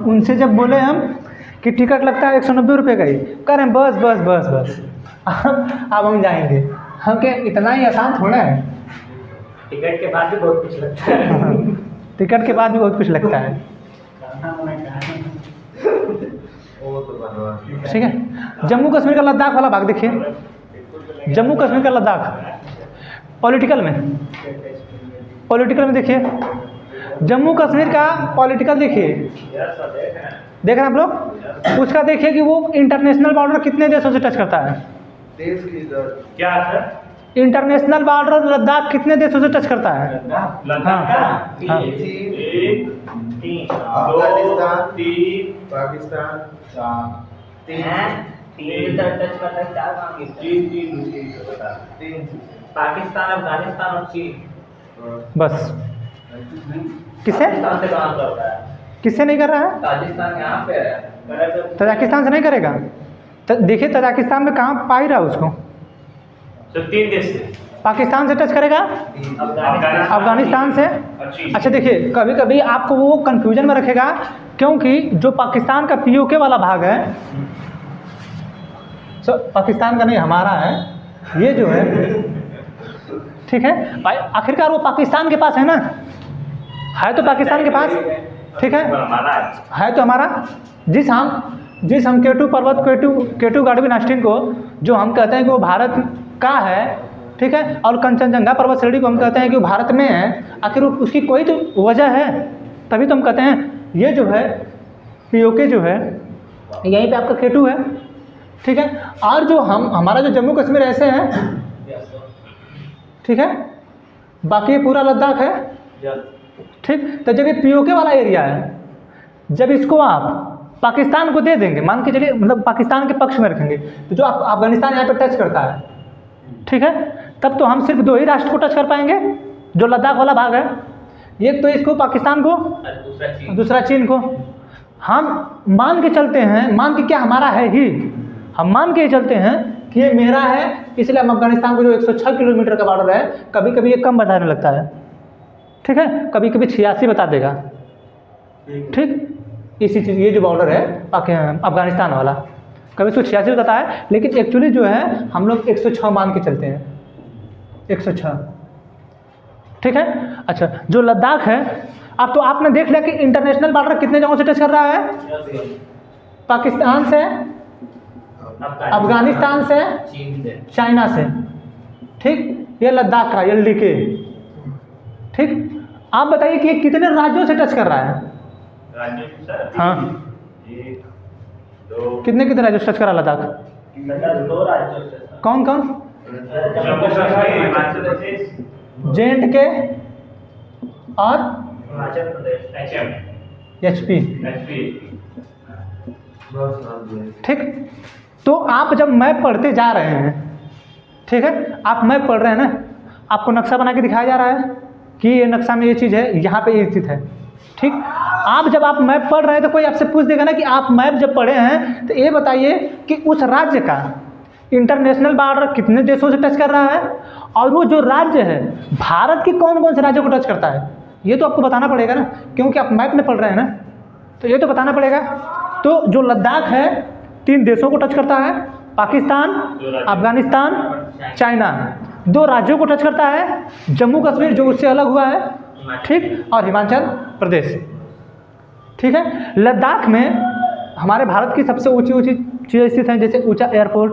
उनसे जब बोले हम कि टिकट लगता है 190 रुपये का ही, कह रहे हैं बस बस बस बस अब हम जाएंगे। हम क्या इतना ही आसान थोड़ा है? टिकट के बाद भी बहुत कुछ लगता है। टिकट के बाद भी बहुत कुछ लगता है। ठीक है, जम्मू कश्मीर का लद्दाख वाला भाग देखिए। जम्मू कश्मीर का लद्दाख पॉलिटिकल में देखिए, जम्मू कश्मीर का पॉलिटिकल देखिए, देख रहे हैं आप लोग? उसका देखिए कि वो इंटरनेशनल बॉर्डर कितने देशों से टच करता है। देश की क्या सर? इंटरनेशनल बॉर्डर लद्दाख कितने देशों से टच करता है? लद्दाख का? हाँ। 1 3 अफगानिस्तान, 3 पाकिस्तान, 3 टच करता है। 4 कहाँ की? 3 पाकिस्तान, अफगानिस्तान और चीन। बस। किससे पाकिस्तान से कहाँ करता है? किससे नहीं कर रहा है? राजस्थान यहाँ पे है। तजाकिस्तान से नहीं करेगा। देखिए तजाकिस्तान में कहाँ पा ही रहा है उसको। तो 3 देश से पाकिस्तान से टच करेगा, अफगानिस्तान से। अच्छा देखिए, कभी कभी आपको वो कंफ्यूजन में रखेगा, क्योंकि जो पाकिस्तान का पीओके वाला भाग है, पाकिस्तान का नहीं हमारा है ये जो है, ठीक है भाई, आखिरकार वो पाकिस्तान के पास है ना, है तो पाकिस्तान के पास, ठीक है तो हमारा। जिस हम केटू पर्वत, केटू गार्डविन आस्टीन को जो हम कहते हैं कि वो भारत का है, ठीक है, और कंचनजंगा पर्वत श्रेणी को हम कहते हैं कि वो भारत में है, आखिर उसकी कोई तो वजह है, तभी तो हम कहते हैं ये जो है पीओके जो है यहीं पे आपका केटू है, ठीक है। और जो हमारा जो जम्मू कश्मीर ऐसे है, ठीक है, बाकी ये पूरा लद्दाख है, ठीक। तो जब ये पीओके वाला एरिया है, जब इसको आप पाकिस्तान को दे देंगे, मान के चलिए, मतलब पाकिस्तान के पक्ष में रखेंगे, तो जो अफगानिस्तान यहाँ पे टच करता है, ठीक है, तब तो हम सिर्फ 2 ही राष्ट्र को टच कर पाएंगे, जो लद्दाख वाला भाग है, एक तो इसको पाकिस्तान को, दूसरा चीन को। हम मान के चलते हैं, मान के क्या हमारा है ही, हम मान के ही चलते हैं कि ये मेरा है, इसलिए हम अफगानिस्तान को जो 106 किलोमीटर का बॉर्डर है, कभी कभी ये कम बताने लगता है, ठीक है, कभी कभी 86 बता देगा, ठीक। इसी चीज़ ये जो बॉर्डर है अफगानिस्तान वाला, कभी 186 बताता है, लेकिन एक्चुअली जो है हम लोग 106 मान के चलते हैं, 106, ठीक है। अच्छा, जो लद्दाख है, अब तो आपने देख लिया कि इंटरनेशनल बॉर्डर कितने जगहों से टच कर रहा है? पाकिस्तान से, अफगानिस्तान से, चाइना से, ठीक। ये लद्दाख का LDK, ठीक। आप बताइए कि ये कितने राज्यों से टच कर रहा है? हाँ, 1 2 कितने राज्यों से टच कर रहा है लद्दाख? 2 राज्यों से। कौन कौन? जम्मू कश्मीर, हिमाचल प्रदेश, JNK और हिमाचल प्रदेश, HP, बहुत ठीक। तो आप जब मैप पढ़ते जा रहे हैं, ठीक है, आप मैप पढ़ रहे हैं ना, आपको नक्शा बना के दिखाया जा रहा है कि ये नक्शा में ये चीज़ है, यहाँ पे ये स्थित है, ठीक। जब आप मैप पढ़ रहे हैं तो कोई आपसे पूछ देगा ना कि आप मैप जब पढ़े हैं तो ये बताइए कि उस राज्य का इंटरनेशनल बॉर्डर कितने देशों से टच कर रहा है, और वो जो राज्य है भारत के कौन कौन से राज्यों को टच करता है, ये तो आपको बताना पड़ेगा ना, क्योंकि आप मैप में पढ़ रहे हैं ना, तो ये तो बताना पड़ेगा। तो जो लद्दाख है 3 देशों को टच करता है, पाकिस्तान, अफगानिस्तान, चाइना, 2 राज्यों को टच करता है, जम्मू कश्मीर जो उससे अलग हुआ है, ठीक, और हिमाचल प्रदेश, ठीक है। लद्दाख में हमारे भारत की सबसे ऊंची चीज़ें स्थित हैं, जैसे ऊंचा एयरपोर्ट,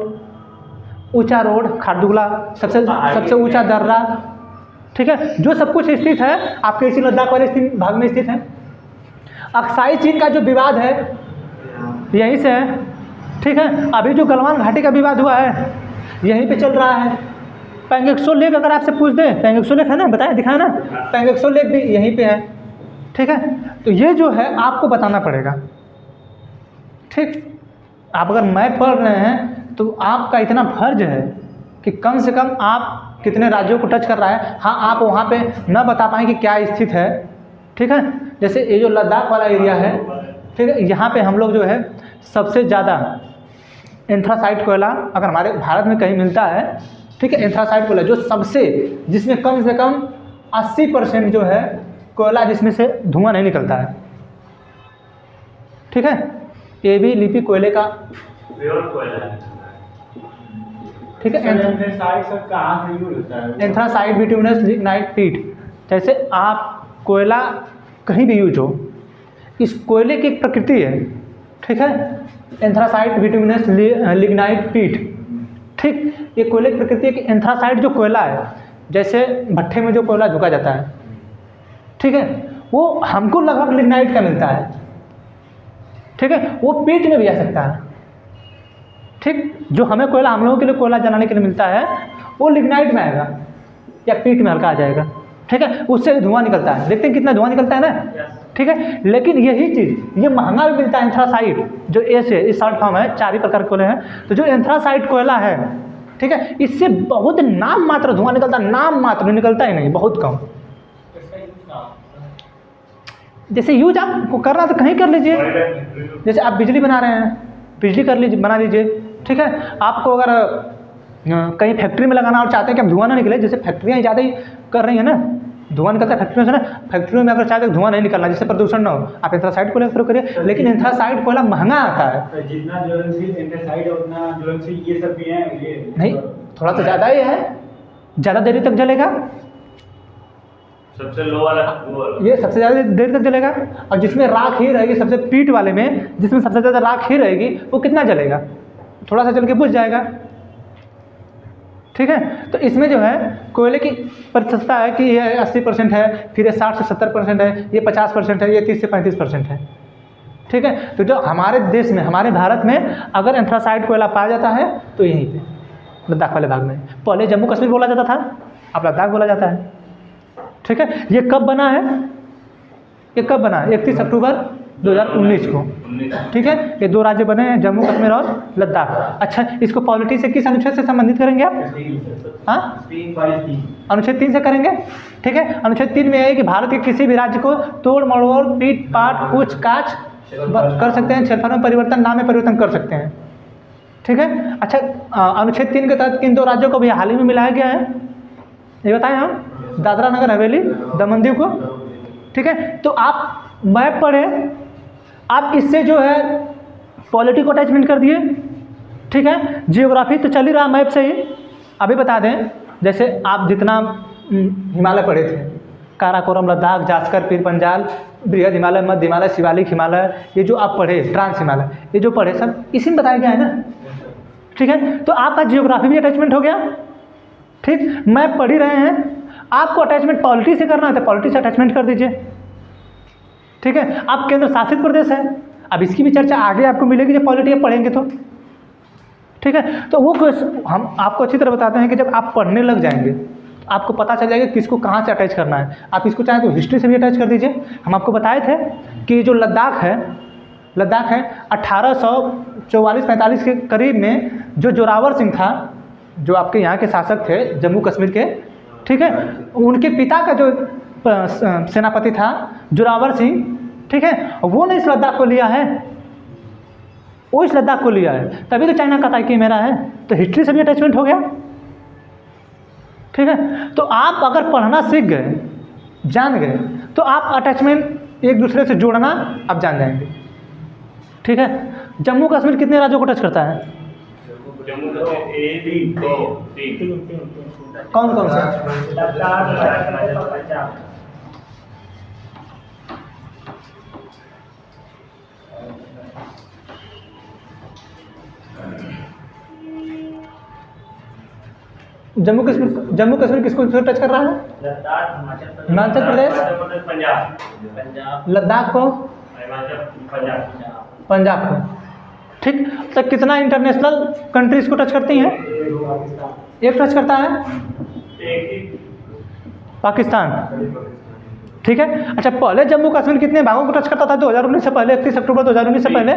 ऊंचा रोड, खारदुगला सबसे ऊंचा दर्रा, ठीक है, जो सब कुछ स्थित है आपके इसी लद्दाख वाले भाग में स्थित है। अक्साई चीन का जो विवाद है यहीं से है, ठीक है। अभी जो गलवान घाटी का विवाद हुआ है यहीं पे चल रहा है। पेंगोंग लेक अगर आपसे पूछ दें, पेंगोंग लेक है ना, बताया दिखाया ना, पेंगोंग लेक भी यहीं पे है, ठीक है। तो ये जो है आपको बताना पड़ेगा, ठीक। आप अगर मैप पढ़ रहे हैं तो आपका इतना फर्ज है कि कम से कम आप कितने राज्यों को टच कर रहा है। हाँ, आप वहाँ पे न बता पाएँ कि क्या स्थित है, ठीक है। जैसे ये जो लद्दाख वाला एरिया है, ठीक है, यहाँ पे हम लोग जो है सबसे ज़्यादा एंथ्रासाइट कोयला अगर हमारे भारत में कहीं मिलता है ठीक है, एंथ्रासाइट कोयला जो सबसे, जिसमें कम से कम 80% जो है कोयला, जिसमें से धुआं नहीं निकलता है। ठीक है, ये भी लिपि कोयले का प्योर कोयला है। ठीक है। एंथ्रासाइट सर कहाँ से यूज होता है? एंथ्रासाइट बिट्यूमिनस लिग्नाइट पीट, जैसे आप कोयला कहीं भी यूज हो, इस कोयले की एक प्रकृति है। ठीक है, एंथ्रासाइट बिट्यूमिनस लिग्नाइट पीट, ठीक, ये कोयले की प्रकृति है कि एंथ्रासाइट जो कोयला है, जैसे भट्ठे में जो कोयला झुका जाता है, ठीक है, वो हमको लगभग लिग्नाइट का मिलता है। ठीक है, वो पीट में भी आ सकता है। ठीक, जो हमें कोयला, हम लोगों के लिए कोयला जलाने के लिए मिलता है, वो लिग्नाइट में आएगा या पीट में हल्का आ जाएगा। ठीक है, उससे धुआं निकलता है, देखते हैं कितना धुआं निकलता है ना। ठीक है, लेकिन यही चीज़ ये महंगा भी मिलता है। एंथ्रासाइट जो ऐसे इस शॉर्ट फॉर्म है, 4 ही प्रकार के कोयले हैं, तो जो एंथ्रासाइट कोयला है, ठीक है, इससे बहुत नाम मात्र धुआं निकलता है, नाम मात्र, निकलता ही नहीं, बहुत कम। जैसे यूज आपको करना तो कहीं कर लीजिए, जैसे आप बिजली बना रहे हैं, बिजली कर लीजिए, बना लीजिए। ठीक है, आपको अगर कहीं फैक्ट्री में लगाना और चाहते हैं कि अब धुआं ना निकले, जैसे फैक्ट्रियाँ ज़्यादा ही कर रही हैं ना, धुआं निकलता है फैक्ट्रियों से ना, फैक्ट्रियों में अगर चाहते हैं धुआं नहीं निकलना, जिससे प्रदूषण ना हो, आप एंथ्रासाइट कोयला प्रयोग करिए। लेकिन एंथ्रासाइट कोयला महंगा आता है, जितना ज्वलनशील एंथ्रासाइट है उतना ज्वलनशील ये सब भी है, ये नहीं, थोड़ा तो ज़्यादा ही है, ज़्यादा देरी तक जलेगा, सबसे लो वाला वो वाला। ये सबसे ज़्यादा देर तक जलेगा। और जिसमें राख ही रहेगी, सबसे पीठ वाले में जिसमें सबसे ज़्यादा राख ही रहेगी, वो कितना जलेगा, थोड़ा सा जल के बुझ जाएगा। ठीक है, तो इसमें जो है कोयले की प्रतिशतता है कि ये 80% है, फिर ये 60 से 70% है, ये 50% है, ये 30 से 35% है। ठीक है, तो जो हमारे देश में, हमारे भारत में अगर एंथ्रासाइट कोयला पाया जाता है तो यहीं पे लद्दाख वाले भाग में। पहले जम्मू कश्मीर बोला जाता था, अब लद्दाख बोला जाता है। ठीक है, ये कब बना है, ये कब बना है? 31 अक्टूबर 2019 को। ठीक है, ये 2 राज्य बने हैं, जम्मू कश्मीर और लद्दाख। अच्छा, इसको पॉलिटी से किस अनुच्छेद से संबंधित करेंगे आप? हाँ, अनुच्छेद 3 से करेंगे। ठीक है, अनुच्छेद 3 में है कि भारत के किसी भी राज्य को तोड़ मड़ोड़, पीट पाट, कूच काच कर सकते हैं, क्षेत्रफल में परिवर्तन, नाम में परिवर्तन कर सकते हैं। ठीक है, अच्छा, अनुच्छेद 3 के तहत किन 2 राज्यों को भी हाल ही में मिलाया गया है, ये बताएं हम? दादरा नगर हवेली, दमन दीव को। ठीक है, तो आप मैप पढ़े, आप इससे जो है पॉलिटी को अटैचमेंट कर दिए। ठीक है, जियोग्राफी तो चल ही रहा मैप से ही। अभी बता दें, जैसे आप जितना हिमालय पढ़े थे, काराकोरम, लद्दाख, जास्कर, पीर पंजाल, बृहद हिमालय, मध्य हिमालय, शिवालिक हिमालय, ये जो आप पढ़े, ट्रांस हिमालय, ये जो पढ़े सब इसी में बताया गया है ना। ठीक है, तो आपका जियोग्राफी भी अटैचमेंट हो गया। ठीक, मैप पढ़ ही रहे हैं, आपको अटैचमेंट पॉलिटी से करना है तो पॉलिटी से अटैचमेंट कर दीजिए। ठीक है, आप केंद्र शासित प्रदेश है, अब इसकी भी चर्चा आगे आपको मिलेगी जब पॉलिटी आप पढ़ेंगे तो। ठीक है, तो वो हम आपको अच्छी तरह बताते हैं कि जब आप पढ़ने लग जाएंगे आपको पता चल जाएगा किसको कहाँ से अटैच करना है। आप इसको चाहें तो हिस्ट्री से भी अटैच कर दीजिए। हम आपको बताए थे कि जो लद्दाख है 1844-45 के करीब में जो जोरावर सिंह था, जो आपके यहाँ के शासक थे जम्मू कश्मीर के, ठीक है, उनके पिता का जो सेनापति था जोरावर सिंह, ठीक है, वो ने इस लद्दाख को लिया है, वो इस लद्दाख को लिया है, तभी तो चाइना कहता है कि मेरा है। तो हिस्ट्री से भी अटैचमेंट हो गया। ठीक है, तो आप अगर पढ़ना सीख गए, जान गए, तो आप अटैचमेंट एक दूसरे से जोड़ना आप जान जाएंगे। ठीक है, जम्मू कश्मीर कितने राज्यों को टच करता है? जम्मू कश्मीर 3 कौन कौन से? जम्मू कश्मीर किसको टच कर रहा है? हिमाचल प्रदेश, पंजाब, लद्दाख को, पंजाब को। ठीक, तो कितना इंटरनेशनल कंट्रीज को टच करती हैं? एक टच करता है पाकिस्तान। ठीक है, अच्छा, पहले जम्मू कश्मीर कितने भागों को टच करता था? 2019 से पहले, 31 अक्टूबर 2019 से पहले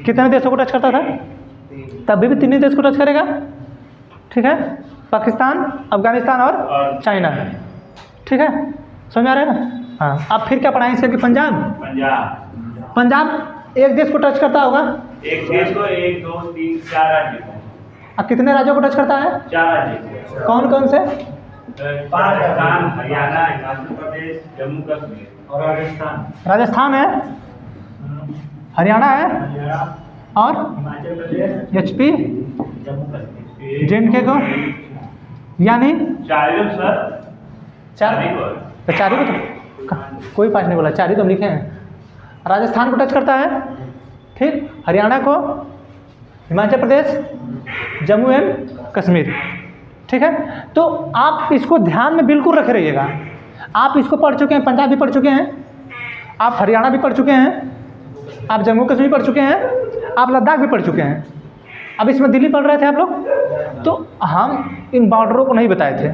कितने देशों को टच करता था? तभी भी 3 ही देश को टच करेगा। ठीक है, पाकिस्तान, अफगानिस्तान और चाइना। ठीक है, समझ में आ रहा है ना? हाँ, अब फिर क्या पढ़ाएं इसके कि पंजाब एक देश को टच करता होगा? एक देश को 1 2 3 4 राज्य को। अब कितने राज्यों को टच करता है? 4 राज्य। कौन कौन से? पाकिस्तान, हरियाणा, हिमाचल प्रदेश, जम्मू कश्मीर और राजस्थान। राजस्थान है, हरियाणा है, हरियाणा, और हिमाचल प्रदेश, HP, जम्मू कश्मीर। JNK को, यानी 4 सर। 4। तो 4 ही को तो कोई 5 नहीं बोला, 4 ही तो हम लिखे हैं। राजस्थान को टच करता है, ठीक, हरियाणा को, हिमाचल प्रदेश, जम्मू एंड कश्मीर, ठीक है। तो आप इसको ध्यान में बिल्कुल रखे रहिएगा। आप इसको पढ़ चुके हैं, पंजाब भी पढ़ चुके हैं, आप हरियाणा भी पढ़ चुके हैं, आप जम्मू कश्मीर पढ़ चुके हैं, आप लद्दाख भी पढ़ चुके हैं। अब इसमें दिल्ली पढ़ रहे थे आप लोग, तो हम इन बॉर्डरों को नहीं बताए थे,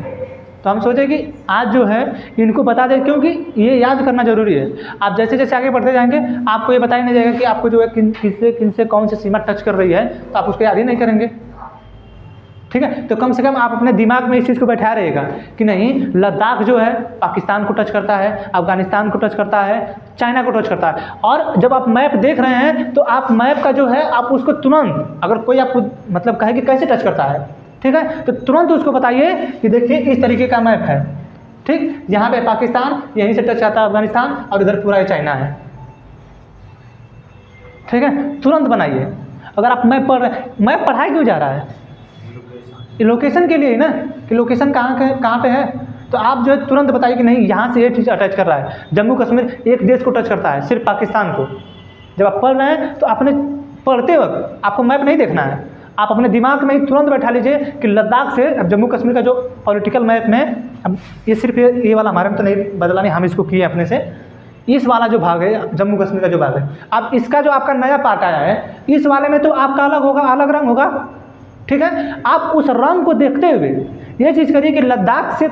तो हम सोचे कि आज जो है इनको बता दें, क्योंकि ये याद करना ज़रूरी है। आप जैसे जैसे आगे बढ़ते जाएंगे आपको ये बताया नहीं जाएगा कि आपको जो है किनसे कौन सी सीमा टच कर रही है, तो आप उसको याद ही नहीं करेंगे, ठीक है। तो कम से कम आप अपने दिमाग में इस चीज़ को बैठा रहेगा कि नहीं, लद्दाख जो है पाकिस्तान को टच करता है, अफगानिस्तान को टच करता है, चाइना को टच करता है। और जब आप मैप देख रहे हैं तो आप मैप का जो है आप उसको तुरंत, अगर कोई आपको मतलब कहे कि कैसे टच करता है, ठीक है, तो तुरंत उसको बताइए कि देखिए इस तरीके का मैप है, ठीक, यहाँ पे पाकिस्तान, यहीं से टच करता है अफगानिस्तान, और इधर पूरा चाइना है, ठीक है। तुरंत बनाइए। अगर आप मैप पढ़ रहे, मैप पढ़ाई क्यों जा रहा है? लोकेशन के लिए ही ना, कि लोकेशन कहाँ पे है, तो आप जो है तुरंत बताइए कि नहीं यहाँ से ये चीज़ अटैच कर रहा है। जम्मू कश्मीर एक देश को टच करता है, सिर्फ पाकिस्तान को। जब आप पढ़ रहे हैं तो अपने पढ़ते वक्त आपको मैप नहीं देखना है, आप अपने दिमाग में ही तुरंत बैठा लीजिए कि लद्दाख से, अब जम्मू कश्मीर का जो पॉलिटिकल मैप में, अब ये सिर्फ ये वाला हमारे में तो नहीं बदला, नहीं, हम इसको किए अपने से। इस वाला जो भाग है जम्मू कश्मीर का जो भाग है, अब इसका जो आपका नया पार्ट आया है, इस वाले में तो आपका अलग होगा, अलग रंग होगा, ठीक है। आप उस रंग को देखते हुए ये चीज़ करिए कि लद्दाख से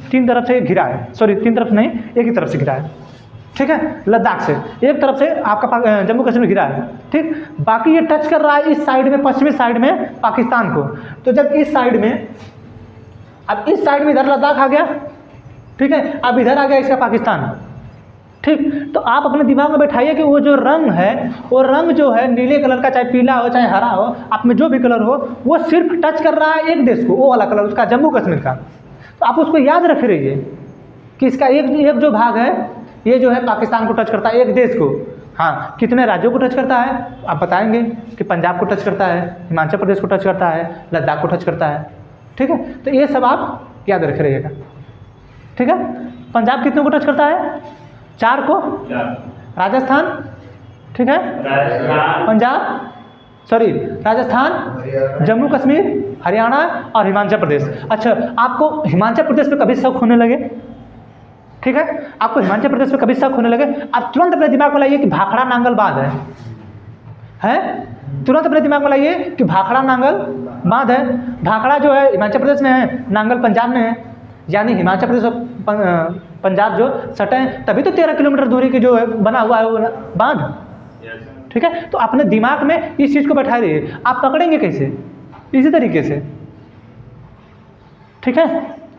3 तरफ से घिरा है, सॉरी 3 तरफ नहीं, एक ही तरफ से घिरा है, ठीक है। लद्दाख से एक तरफ से आपका जम्मू कश्मीर घिरा है, ठीक। बाकी ये टच कर रहा है इस साइड में, पश्चिमी साइड में पाकिस्तान को। तो जब इस साइड में, अब इस साइड में इधर लद्दाख आ गया, ठीक है, अब इधर आ गया इसका पाकिस्तान, ठीक। तो आप अपने दिमाग में बैठाइए कि वो जो रंग है, वो रंग जो है नीले कलर का, चाहे पीला हो चाहे हरा हो, आप में जो भी कलर हो, वो सिर्फ टच कर रहा है एक देश को, वो वाला कलर उसका, जम्मू कश्मीर का। तो आप उसको याद रखे रहिए कि इसका एक जो भाग है ये जो है पाकिस्तान को टच करता है, एक देश को। हाँ, कितने राज्यों को टच करता है आप बताएंगे कि पंजाब को टच करता है, हिमाचल प्रदेश को टच करता है, लद्दाख को टच करता है, ठीक है। तो ये सब आप याद रखे रहिएगा, ठीक है। पंजाब कितने को टच करता है? 4 को। राजस्थान, ठीक है, राजस्थान, जम्मू कश्मीर, हरियाणा और हिमाचल प्रदेश। अच्छा, आपको हिमाचल प्रदेश पे कभी शक होने लगे, ठीक है, आपको हिमाचल प्रदेश पे कभी शक होने लगे, आप तुरंत अपने दिमाग में लाइए कि भाखड़ा नांगल बांध है, तुरंत अपने दिमाग में लाइए कि भाखड़ा नांगल बांध है। भाखड़ा जो है हिमाचल प्रदेश में है, नांगल पंजाब में है, यानी हिमाचल प्रदेश और पंजाब जो सटे हैं, तभी तो 13 किलोमीटर दूरी की जो है बना हुआ है वो बांध, ठीक है। तो अपने दिमाग में इस चीज़ को बैठाए रहिए। आप पकड़ेंगे कैसे? इसी तरीके से, ठीक है,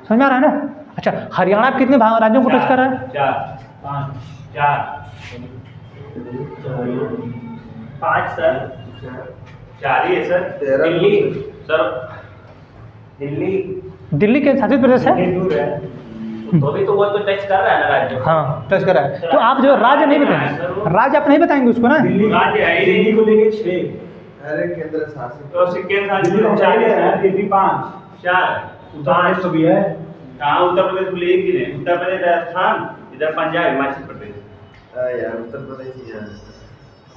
समझ में आ रहा है ना। अच्छा, हरियाणा कितने राज्यों को टच कर रहा है? 5 सर, 4 ही है सर। 13 दिल्ली सर, दिल्ली के शासित प्रदेश है, दूर है। तो भी तो वो तो टच कर रहा है ना राज्य। हाँ, टच कर रहा है। तो आप जो राज्य नहीं बताएंगे, राज्य आप नहीं बताएंगे उसको ना। दिल्ली को लेके 6, अरे केंद्र शासित तो सिक्किम दिल्ली को 4 है, दिल्ली 5, 4 उत्तर प्रदेश तो भी है। कहाँ उत्तर प्रदेश को ले ही नहीं, उत्तर प्रदेश, राजस्थान, इधर पंजाब, हिमाचल प्रदेश। यार उत्तर प्रदेश ही है।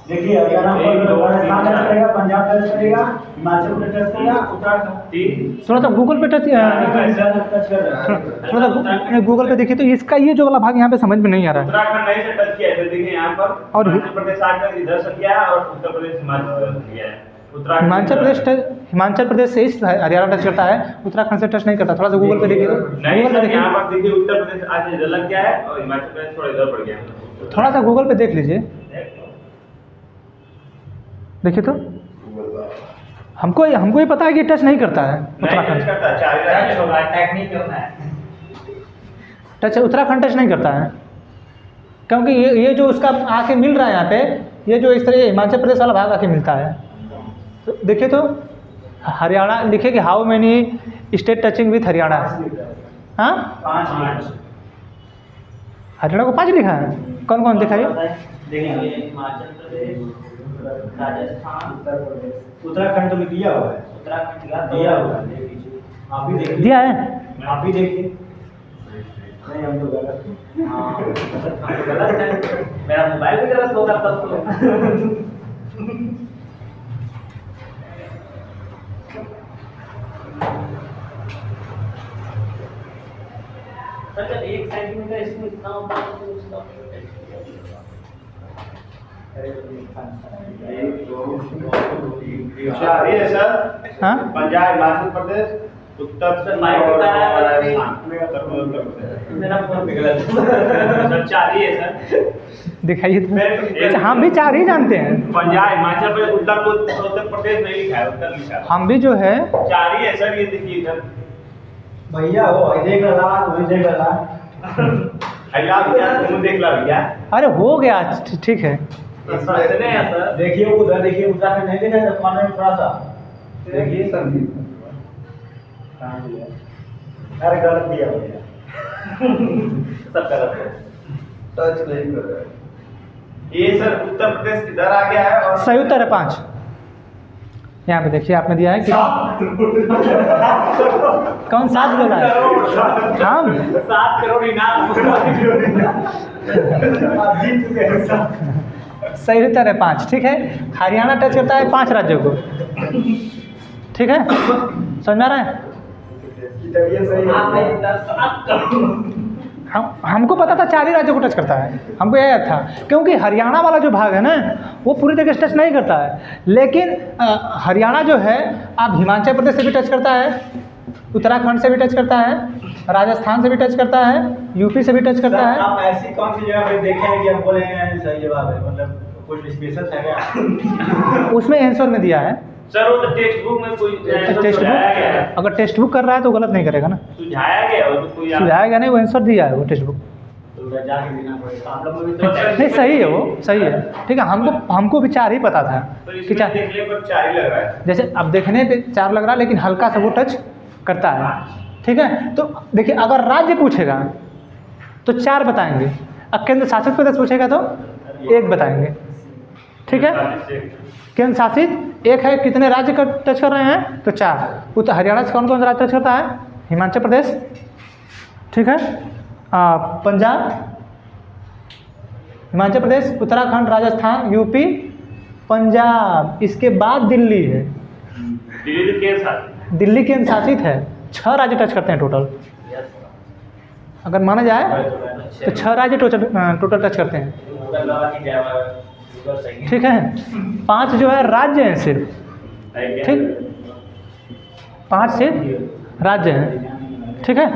देखिए हरियाणा राजस्थान टच करेगा, पंजाब टच करेगा, हिमाचल प्रदेश टच करेगा, उत्तराखंड। थोड़ा सा गूगल पे टच टच कर रहा है। थोड़ा सा गूगल पे देखिए तो इसका ये जो वाला भाग यहाँ पे समझ में नहीं आ रहा है। उत्तराखंड नहीं से टच किया है, तो देखिए यहाँ पर और हिमाचल प्रदेश आकर इधर से किया है और उत्तर प्रदेश हिमाचल प्रदेश किया है। उत्तराखंड हिमाचल प्रदेश से इस हरियाणा टच करता है, उत्तराखंड से टच नहीं करता। थोड़ा सा गूगल पे देखिए तो, नहीं गूगल पे सर, देखिए, यहाँ पर देखिए उत्तर प्रदेश आज इधर लग गया है और हिमाचल प्रदेश थोड़ा इधर पड़ गया है। थोड़ा सा गूगल पे देख लीजिए, देखिए तो हमको ही पता है कि टच नहीं करता है उत्तराखंड, टच उत्तराखंड टच नहीं करता है, क्योंकि ये जो उसका आके मिल रहा है यहाँ पे, ये जो इस तरह हिमाचल प्रदेश वाला भाग आके मिलता है। तो देखिए तो हरियाणा लिखे कि how many state touching with Haryana. हाँ, 5 हरियाणा को 5 लिखा है। कौन कौन दिखाइए। देखिए हिमाचल प्रदेश, राजस्थान, उत्तराखंड तो दिया हुआ है, उत्तराखंड दिया हुआ है, देख लीजिए आप भी देखिए, दिया है। आप भी देखिए। नहीं हम तो गलत हैं। हाँ, गलत है। मेरा मोबाइल भी गलत होगा तब तो। सर जब 1 सेंटीमीटर इसमें इतना होता है तो उसका 4 ही है सर। हाँ, पंजाब, हिमाचल प्रदेश, उत्तर सर, माइक और बता रहा है राजस्थान। मेरा फोन भी गलत है। सर 4 ही है सर। दिखाइए तो। अच्छा, हम भी 4 ही जानते हैं। पंजाब, हिमाचल प्रदेश, उत्तर प्रदेश नहीं लिखा है, उत्तर लिखा है। हम भी जो है 4 ही है सर, ये देखिए इधर। भैया वो इधर गला उधर गला भैया तुम देख ला भैया। अरे हो गया, ठीक है। इतने हैं सर। देखिए उधर देखिए उत्तराखंड नहीं देखा था कॉर्नर में थोड़ा सा देखिए कहाँ दिया अरे गलत दिया भैया सब गलत है। टच नहीं कर रहा है। ये सर उत्तर प्रदेश किधर आ गया है और सही उत्तर है 5। यहाँ पे देखिए आपने दिया है कि कौन 7 बोला है? हम 7 करोड़ इनाम। आप जीत चुके हैं सब सही उत्तर है 5। ठीक है, हरियाणा टच करता है 5 राज्यों को। ठीक है, समझ में आ रहा है? ये सही आप है 7 करोड़। हमको पता था 4 ही राज्यों को टच करता है, हमको यह याद था, क्योंकि हरियाणा वाला जो भाग है ना वो पूरी तरीके से टच नहीं करता है। लेकिन हरियाणा जो है आप हिमाचल प्रदेश से भी टच करता है, उत्तराखंड से भी टच करता है, राजस्थान से भी टच करता है, यूपी से भी टच करता है। आप ऐसी कौन सी जगह पे देखे हैं कि आप बोले हैं सही जवाब है मतलब कुछ स्पेशल है क्या उसमें आंसर में दिया है। सर वो तो टेक्स्ट बुक में कोई टेक्स्ट बुक, अगर टेक्स्ट बुक कर रहा है तो गलत नहीं करेगा ना। सुझाया गया हो तो कोई सुझाया गया नहीं, वो आंसर दिया है वो टेक्स्ट बुक। तो जाके देना पड़ेगा आप लोग को भी तो नहीं सही है, वो सही है। ठीक है, हमको भी 4 ही पता था तो कि इसमें 4। देखने पर 4 ही लग रहा है। जैसे अब देखने पे 4 लग रहा है, लेकिन हल्का सा वो टच करता है। ठीक है, तो देखिए अगर राज्य पूछेगा तो 4 बताएंगे, अब केंद्र शासित प्रदेश पूछेगा तो 1 बताएंगे। ठीक है, केंद्र शासित 1 है, कितने राज्य का टच कर रहे हैं तो 4। उत्तर हरियाणा से कौन कौन सा राज्य टच करता है? हिमाचल प्रदेश, ठीक है, पंजाब, हिमाचल प्रदेश, उत्तराखंड, राजस्थान, यूपी, पंजाब, इसके बाद दिल्ली है। दिल्ली के साथ दिल्ली केंद्र शासित है, 6 राज्य टच करते हैं टोटल। अगर माना जाए तो 6 राज्य टोटल टच करते हैं। ठीक है, 5 जो है राज्य हैं सिर्फ। ठीक, 5 सिर्फ राज्य हैं। ठीक है,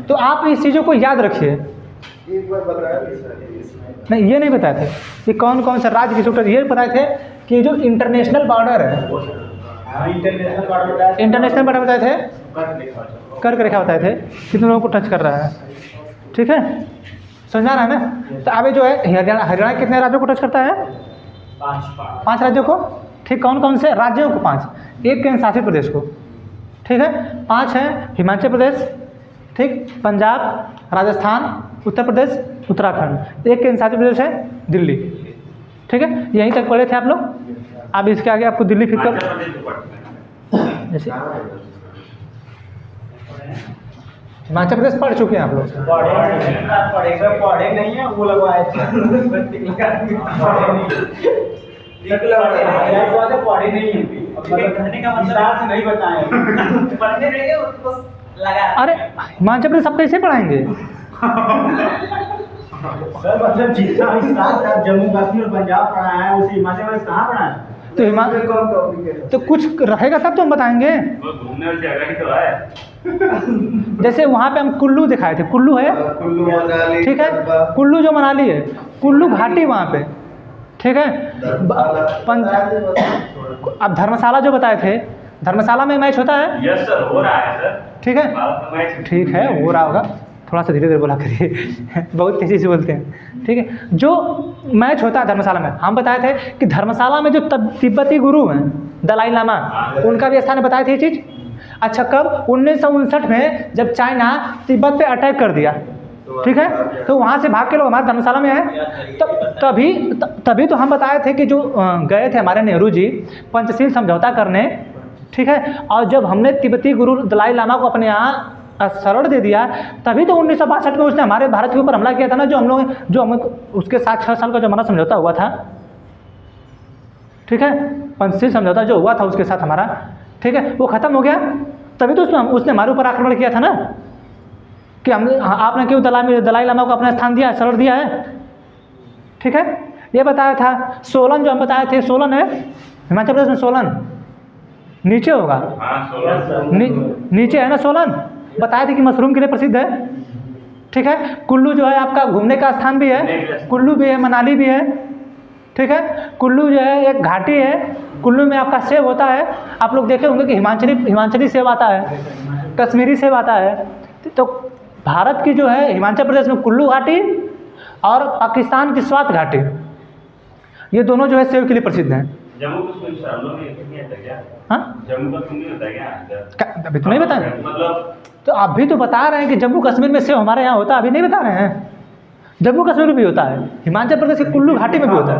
तो आप इस चीज़ों को याद रखिए। एक बार बताया था सर इसमें। नहीं, ये नहीं बताए थे कि कौन कौन सा राज्य किस उत्तर, ये बताए थे कि जो इंटरनेशनल बॉर्डर है, इंटरनेशनल बॉर्डर इंटरनेशनल बॉर्डर बताए थे, कर्क रेखा बताए थे, कितने लोगों को टच कर रहा है। ठीक है, समझ में आ रहा है ना? तो अभी जो है हरियाणा कितने राज्यों को टच करता है? 5 राज्यों को। ठीक, कौन कौन से राज्यों को? 5, 1 केंद्र शासित प्रदेश को। ठीक है, 5 है हिमाचल प्रदेश, ठीक, पंजाब, राजस्थान, उत्तर प्रदेश, उत्तराखंड, 1 केंद्र शासित प्रदेश है दिल्ली। ठीक है, यहीं तक पढ़े थे आप लोग। अब इसके आगे आपको दिल्ली फिर कर जैसे हिमाचल प्रदेश पढ़ चुके हैं आप लोग। पढ़े नहीं है वो लगवाए थे पढ़े नहीं है कहने का मतलब विस्तार से नहीं बताए पढ़ने रहेंगे उसको लगा। अरे हिमाचल प्रदेश सब कैसे पढ़ाएंगे? सर मतलब जितना विस्तार से आप जम्मू कश्मीर और पंजाब पढ़ा है उसी हिमाचल प्रदेश कहाँ पढ़ा है तो हिमाचल कौन टॉपिक है? तो कुछ रहेगा तब तो हम बताएंगे। वो घूमने वाली जगह ही तो है। जैसे वहाँ पे हम कुल्लू दिखाए थे, कुल्लू है, कुल्लू, मनाली, ठीक है, कस्बा, कुल्लू जो मनाली है, कुल्लू घाटी वहाँ पे। ठीक है, अब धर्मशाला जो बताए थे, धर्मशाला में मैच होता है। यस सर, हो रहा है सर। ठीक है, भारत का मैच ठीक है, हो रहा होगा, थोड़ा सा धीरे धीरे बोला करिए बहुत तेज़ी से बोलते हैं। ठीक है, जो मैच होता है धर्मशाला में, हम बताए थे कि धर्मशाला में जो तिब्बती गुरु हैं, दलाई लामा, उनका भी स्थान है, बताए थे ये चीज़। अच्छा, कब? 1959 में जब चाइना तिब्बत पे अटैक कर दिया, ठीक है, तो वहाँ से भाग के लोग हमारे धर्मशाला में आए। तभी तो हम बताए थे कि जो गए थे हमारे नेहरू जी पंचशील समझौता करने, ठीक है, और जब हमने तिब्बती गुरु दलाई लामा को अपने यहाँ शरण दे दिया, तभी तो 1962 में उसने हमारे भारत के ऊपर हमला किया था ना, जो हम उसके साथ 6 साल का जो हमारा समझौता हुआ था, ठीक है, पंचशील समझौता जो हुआ था उसके साथ हमारा, ठीक है, वो ख़त्म हो गया। तभी तो उसने हमारे ऊपर आक्रमण किया था ना, कि आपने क्यों दलाई लामा को अपना स्थान दिया है, शरण दिया है, ठीक है, ये बताया था। सोलन जो हम बताए थे, सोलन है हिमाचल प्रदेश में, सोलन नीचे होगा, नीचे है ना सोलन, बताए थे कि मशरूम के लिए प्रसिद्ध है, ठीक है। कुल्लू जो है आपका घूमने का स्थान भी है, कुल्लू भी है, मनाली भी है, ठीक है। कुल्लू जो है एक घाटी है, कुल्लू में आपका सेब होता है, आप लोग देखे होंगे कि हिमाचली सेब आता है, कश्मीरी सेब आता है। तो भारत की जो है हिमाचल प्रदेश में कुल्लू घाटी और पाकिस्तान की स्वात घाटी, ये दोनों जो है सेब के लिए प्रसिद्ध हैं। जम्मू कश्मीर नहीं आता क्या? हाँ, जम्मू कश्मीर होता है क्या? अभी तो नहीं बताया, मतलब तो आप भी तो बता रहे हैं कि जम्मू कश्मीर में सेब हमारे यहाँ होता है, अभी नहीं बता रहे हैं। जम्मू कश्मीर में भी होता है, हिमाचल प्रदेश के कुल्लू घाटी में भी होता है।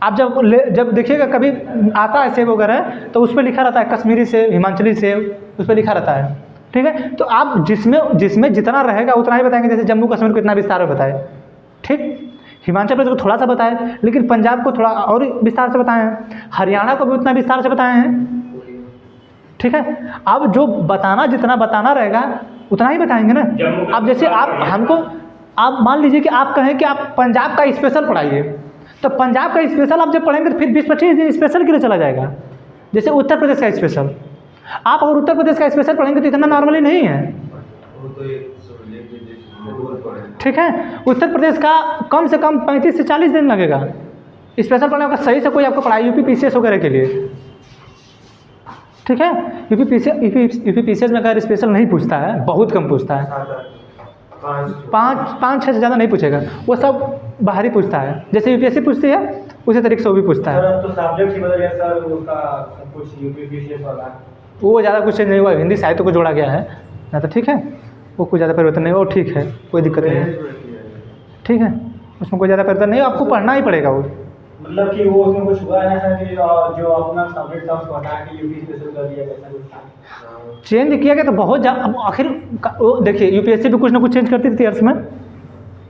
आप जब देखिएगा कभी आता है सेब वगैरह, तो उस पर लिखा रहता है कश्मीरी सेब, हिमाचली सेब, उस पर लिखा रहता है, ठीक है। तो आप जिसमें जितना रहेगा उतना ही बताएंगे, जैसे जम्मू कश्मीर को इतना विस्तार में बताए, ठीक, हिमाचल प्रदेश को थोड़ा सा बताए, लेकिन पंजाब को थोड़ा और विस्तार से बताए हैं, हरियाणा को भी उतना विस्तार से बताए हैं, ठीक है। अब जो जितना बताना रहेगा उतना ही बताएंगे ना। अब जैसे आप मान लीजिए कि आप कहें कि आप पंजाब का स्पेशल पढ़ाइए, तो पंजाब का स्पेशल आप जब पढ़ेंगे तो फिर 20-25 दिन स्पेशल के लिए चला जाएगा। जैसे उत्तर प्रदेश का स्पेशल, आप अगर उत्तर प्रदेश का स्पेशल पढ़ेंगे तो इतना नॉर्मली नहीं है, ठीक है। उत्तर प्रदेश का कम से कम 35 से 40 दिन लगेगा स्पेशल पढ़ने का, सही से कोई आपको पढ़ाई यूपी पीसीएस वगैरह के लिए, ठीक है। यूपी पीसीएस में अगर स्पेशल नहीं पूछता है, बहुत कम पूछता है, 5-6 से ज़्यादा नहीं पूछेगा, वो सब बाहरी पूछता है। जैसे यूपीएससी पूछती है उसी तरीके से वो भी पूछता है। तो सब्जेक्ट ही बदल गया सर, उसका सब कुछ यूपी पीसीएस वाला, वो ज़्यादा कुछ नहीं हुआ, हिंदी साहित्य को जोड़ा गया है ना, तो ठीक है, वो कुछ ज़्यादा परिवर्तन नहीं, वो ठीक है, कोई दिक्कत नहीं है, ठीक है, उसमें कोई ज़्यादा परिवर्तन नहीं, आपको पढ़ना ही पड़ेगा वो। मतलब कि वो उसमें कुछ हुआ है ना कि जो अपना सब्जेक्ट था उसको हटा के यूपी स्पेशल कर दिया गया, चेंज किया गया तो बहुत अब आखिर देखिए यूपीएससी भी कुछ ना कुछ चेंज करती थी अर्थ में,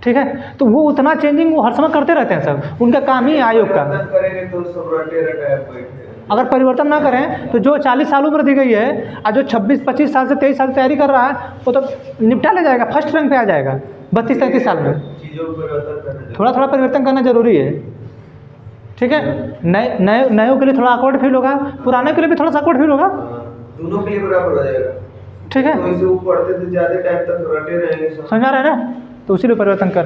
ठीक है, तो वो उतना चेंजिंग वो हर समय करते रहते हैं सब, उनका काम ही है आयोग का। करेंगे तो सब रटे रटाए अगर परिवर्तन ना करें तो जो 40 साल उम्र दी गई है और जो 26-25 साल से 23 साल तैयारी कर रहा है वो तो निपटा ले जाएगा, फर्स्ट रैंक पे आ जाएगा 32-33 साल में। चीज़ों को परिवर्तन थोड़ा थोड़ा परिवर्तन करना जरूरी है, ठीक है। नए के लिए थोड़ा awkward फील होगा, पुराने के लिए भी थोड़ा सा awkward फील होगा, दोनों के लिए बराबर हो जाएगा, ठीक है। तो इसे वो पढ़ते थे ज़्यादा टाइम तक रटे रहेंगे सब। समझ आ रहा है ना, तो उसी लिए परिवर्तन कर,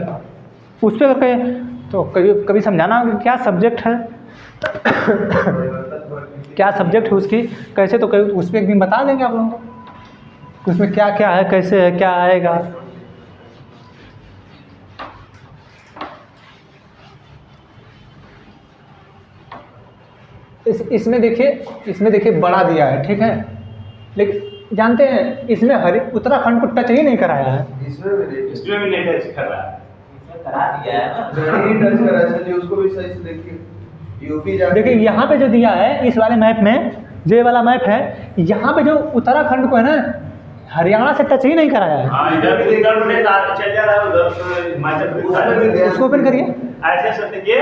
उस पर कहें तो कभी समझाना कि क्या सब्जेक्ट है क्या सब्जेक्ट है उसकी, कैसे, तो कभी उस पर एक दिन बता देंगे आप लोगों को उसमें क्या क्या है, कैसे है, क्या आएगा। इसमें देखिए बड़ा दिया है, ठीक है, लेकिन जानते हैं इसमें उत्तराखंड को टच ही नहीं कराया है। इसमें भी नहीं टच कर रहा है, करा दिया है ना, नहीं टच कर रहा है, चलिए उसको भी सही से देखिए। यूपी देखिए यहाँ पे जो दिया है इस वाले मैप में, जो ये वाला मैप है, यहाँ पे जो उत्तराखंड को है ना हरियाणा से टच ही नहीं कराया है। हाँ, इधर उत्तर प्रदेश चल जा रहा है, उधर हिमाचल प्रदेश। उसको ओपन करिए, ऐसे सब देखिए,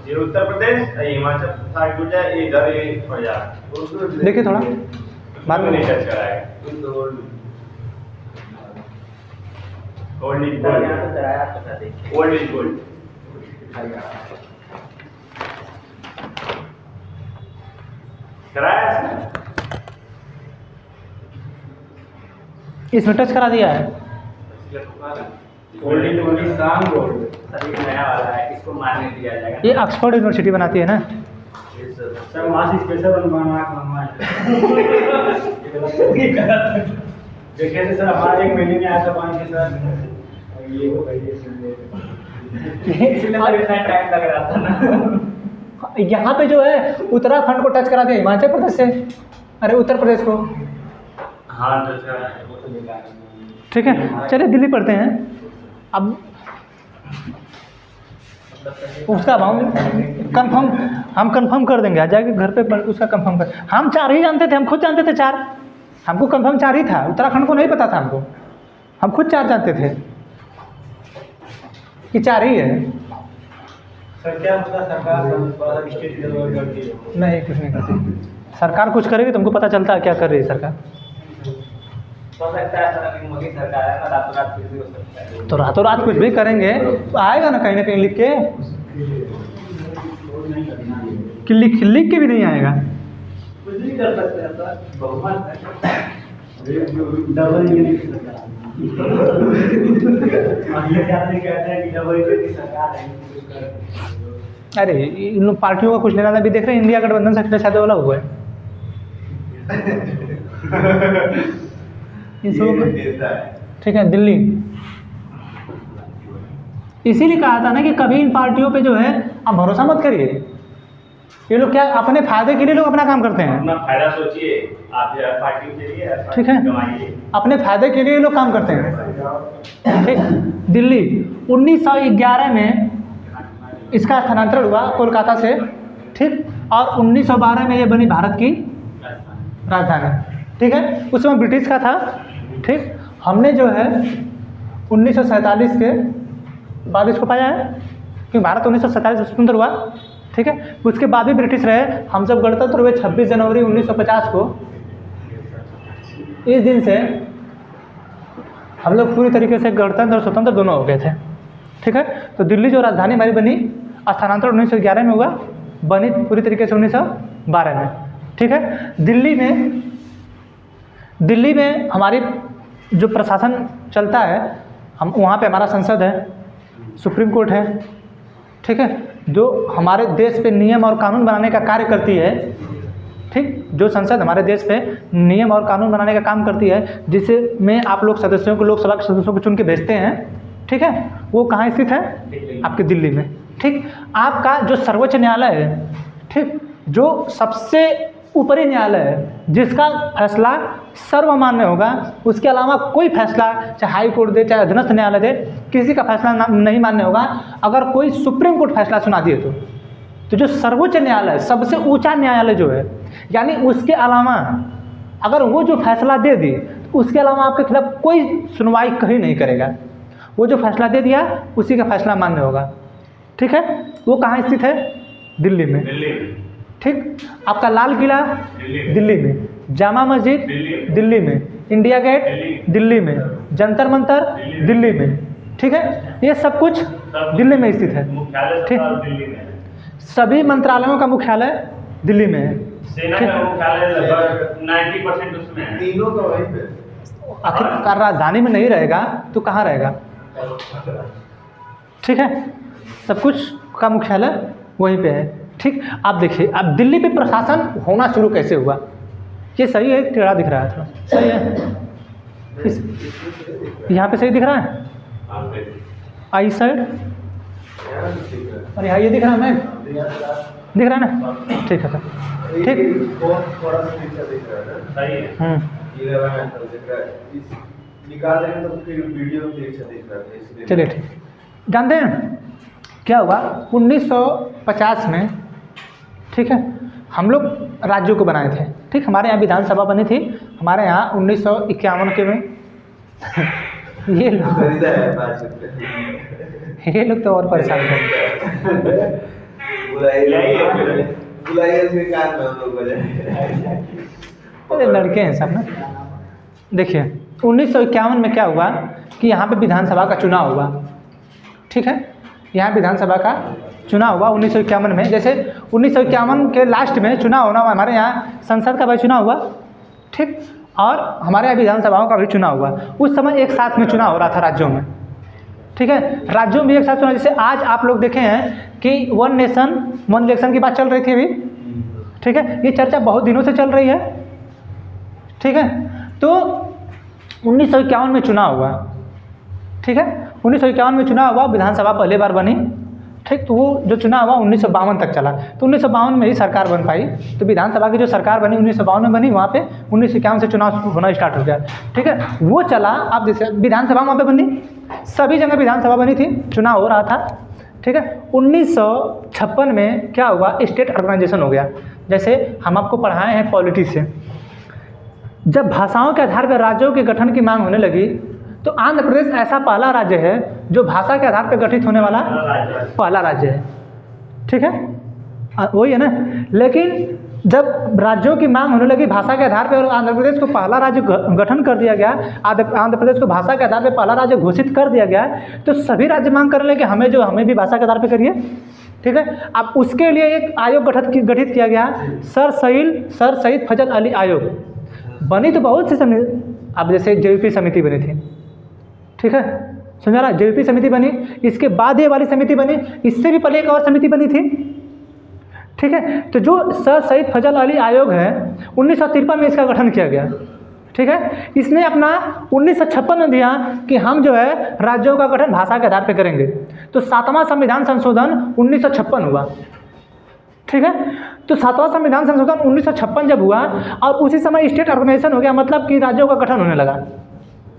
ये उत्तर प्रदेश, ये हिमाचल साइड हो जाए, ये इधर ये हो जाए। देखिए थोड़ा बाद में नहीं टच कराएगा। ओल्ड इज गोल्ड, यहाँ तो कराया पता देखिए, ओल्ड इज गोल्ड। कराया इसमें टच करा दिया है। ओल्ड इज गोल्ड, शाम गोल्ड सभी नया वाला है, इसको मारने दिया जाएगा। ये ऑक्सफोर्ड यूनिवर्सिटी बनाती है ना, सर वहाँ से स्पेशल बनवाए देखिए सर, हमारे 1 महीने में आया था 5 सर, ये हो गई इसलिए इतना टाइम लग रहा था ना। यहाँ पे जो है उत्तराखंड को टच करा दिया हिमाचल प्रदेश से, अरे उत्तर प्रदेश को। हाँ ठीक है, चलिए दिल्ली पढ़ते हैं। अब उसका हम कंफर्म कर देंगे, आ जाएगी घर पे उसका कंफर्म कर। हम 4 ही जानते थे, हम खुद जानते थे 4, हमको कंफर्म 4 ही था, उत्तराखंड को नहीं पता था हमको, हम खुद 4 जानते थे कि 4 ही है। सर क्या पता सरकार स्टेट लेवल करती है? नहीं, कुछ नहीं करती सरकार। कुछ करेगी तुमको पता चलता है क्या कर रही है सरकार। हो सकता है सर, अभी मोदी सरकार है ना, रातों रात कुछ भी हो सकता है। तो रातों रात कुछ भी करेंगे तो आएगा ना कहीं लिख के, कि लिख के भी नहीं आएगा। कुछ नहीं कर सकते हैं सर, बहुमत डबल इंजन की सरकार। अगले आदमी कहते हैं कि डबल इंजन की सरकार है। अरे इन लोग पार्टियों का कुछ लेना था। अभी देख रहे हैं इंडिया गठबंधन से अखिलेश यादव वाला हुआ है। इन सबों को ठीक है, दिल्ली इसीलिए कहा था ना कि कभी इन पार्टियों पे जो है आप भरोसा मत करिए। ये लोग क्या अपने फायदे के लिए लोग अपना काम करते हैं। अपना फायदा सोचिए, आप पार्टी के लिए ठीक है, अपने फायदे के लिए लोग काम करते हैं। ठीक, दिल्ली 1911 में इसका स्थानांतरण हुआ कोलकाता से। ठीक, और 1912 में ये बनी भारत की राजधानी। ठीक है, उस समय ब्रिटिश का था। ठीक, हमने जो है 1947 के बाद इसको पाया है, क्योंकि भारत 1947 में स्वतंत्र हुआ। ठीक है, उसके बाद भी ब्रिटिश रहे। हम जब गणतंत्र हुए 26 जनवरी 1950 को, इस दिन से हम लोग पूरी तरीके से गणतंत्र और स्वतंत्र दोनों हो गए थे। ठीक है, तो दिल्ली जो राजधानी हमारी बनी, स्थानांतरण 1911 में हुआ, बनी पूरी तरीके से 1912 में। ठीक है, दिल्ली में हमारी जो प्रशासन चलता है, हम वहाँ पे हमारा संसद है, सुप्रीम कोर्ट है। ठीक है, जो हमारे देश पे नियम और कानून बनाने का कार्य करती है। ठीक, जो संसद हमारे देश पे नियम और कानून बनाने का काम करती है, जिसे में आप लोग सदस्यों को, लोकसभा के सदस्यों को चुन के भेजते हैं। ठीक है, वो कहाँ स्थित है? आपके दिल्ली में। ठीक, आपका जो सर्वोच्च न्यायालय है, ठीक, जो सबसे ऊपरी न्यायालय है, जिसका फैसला सर्वमान्य होगा, उसके अलावा कोई फैसला चाहे हाई कोर्ट दे चाहे अधीनस्थ न्यायालय दे, किसी का फैसला नहीं मान्य होगा। अगर कोई सुप्रीम कोर्ट फैसला सुना दिए तो जो सर्वोच्च न्यायालय, सबसे ऊंचा न्यायालय जो है, यानी उसके अलावा अगर वो जो फैसला दे दी, तो उसके अलावा आपके खिलाफ कोई सुनवाई कहीं नहीं करेगा। वो जो फैसला दे दिया उसी का फैसला मान्य होगा। ठीक है, वो कहाँ स्थित है? दिल्ली में। ठीक, आपका लाल किला दिल्ली में, जामा मस्जिद दिल्ली में, इंडिया गेट दिल्ली में, जंतर मंतर दिल्ली में। ठीक है, ये सब कुछ दिल्ली में स्थित है। ठीक, सभी मंत्रालयों का मुख्यालय दिल्ली में है। सेना का मुख्यालय लगभग 90% उसमें है। तीनों का वहीं पे। आखिरकार राजधानी में नहीं रहेगा तो कहाँ रहेगा? ठीक है, सब कुछ का मुख्यालय वहीं पे है। ठीक, आप देखिए, अब दिल्ली पे प्रशासन होना शुरू कैसे हुआ? ये सही है, टेढ़ा दिख रहा है थोड़ा, सही है, यहाँ पे सही दिख रहा है, आई साइड, और यहाँ ये दिख रहा है, मैं दिख रहा है ना? ठीक है सर, ठीक, थोड़ा सा दिख रहा है, सही है। निकाल देंगे तो फिर वीडियो दिख रहा है। चलिए ठीक, जानते हैं क्या हुआ 1950 में? ठीक है, हम लोग राज्यों को बनाए थे। ठीक, हमारे यहाँ विधानसभा बनी थी, हमारे यहाँ 1951 के में। ये लोग तो और परेशान थे। अरे लड़के हैं सब ना। देखिए 1951 में क्या हुआ कि यहाँ पे विधानसभा का चुनाव हुआ। ठीक है, यहाँ विधानसभा का चुनाव हुआ 1951 में। जैसे 1951 के लास्ट में चुनाव होना हुआ, हमारे यहाँ संसद का भी चुनाव हुआ। ठीक, और हमारे यहाँ विधानसभाओं का भी चुनाव हुआ। उस समय एक साथ में चुनाव हो रहा था राज्यों में। ठीक है, राज्यों में एक साथ चुनाव, जैसे आज आप लोग देखे हैं कि 1 नेशन 1 इलेक्शन की बात चल रही थी अभी। ठीक है, ये चर्चा बहुत दिनों से चल रही है। ठीक है, तो 1951 में चुनाव हुआ। ठीक है, 1951 में चुनाव हुआ, विधानसभा पहली बार बनी। ठीक। तो वो जो चुनाव हुआ 1952 तक चला, तो 1952 में ही सरकार बन पाई। तो विधानसभा की जो सरकार बनी 1952 में बनी, वहाँ पे 1951 से चुनाव होना स्टार्ट हो गया। ठीक है, वो चला। अब जैसे विधानसभा वहाँ पे बनी, सभी जगह विधानसभा बनी थी, चुनाव हो रहा था। ठीक है, 1956 में क्या हुआ, स्टेट ऑर्गेनाइजेशन हो गया। जैसे हम आपको पढ़ाए हैं पॉलिटी से, जब भाषाओं के आधार पर राज्यों के गठन की मांग होने लगी, तो आंध्र प्रदेश ऐसा पहला राज्य है जो भाषा के आधार पर गठित होने वाला पहला राज्य है। ठीक है, वही है ना। लेकिन जब राज्यों की मांग होने लगी भाषा के आधार पर और आंध्र प्रदेश को पहला राज्य गठन कर दिया गया, आंध्र प्रदेश को भाषा के आधार पर पहला राज्य घोषित कर दिया गया, तो सभी राज्य मांग करने लगे हमें भी भाषा के आधार पर करिए। ठीक है, अब उसके लिए एक आयोग गठित किया गया, सर सईद फजल अली आयोग। बनी तो बहुत सी समिति, अब जैसे जेवीपी समिति बनी थी। ठीक है, समझा ना, जेवीपी समिति बनी, इसके बाद ये वाली समिति बनी, इससे भी पहले एक और समिति बनी थी। ठीक है, तो जो सर सईद फजल अली आयोग है 1953 में इसका गठन किया गया। ठीक है, इसने अपना 1956 में दिया कि हम जो है राज्यों का गठन भाषा के आधार पर करेंगे। तो 7वां संविधान संशोधन 1956 हुआ। ठीक है, तो 7वां संविधान संशोधन 1956 जब हुआ और उसी समय स्टेट ऑर्गेनाइजेशन हो गया, मतलब कि राज्यों का गठन होने लगा।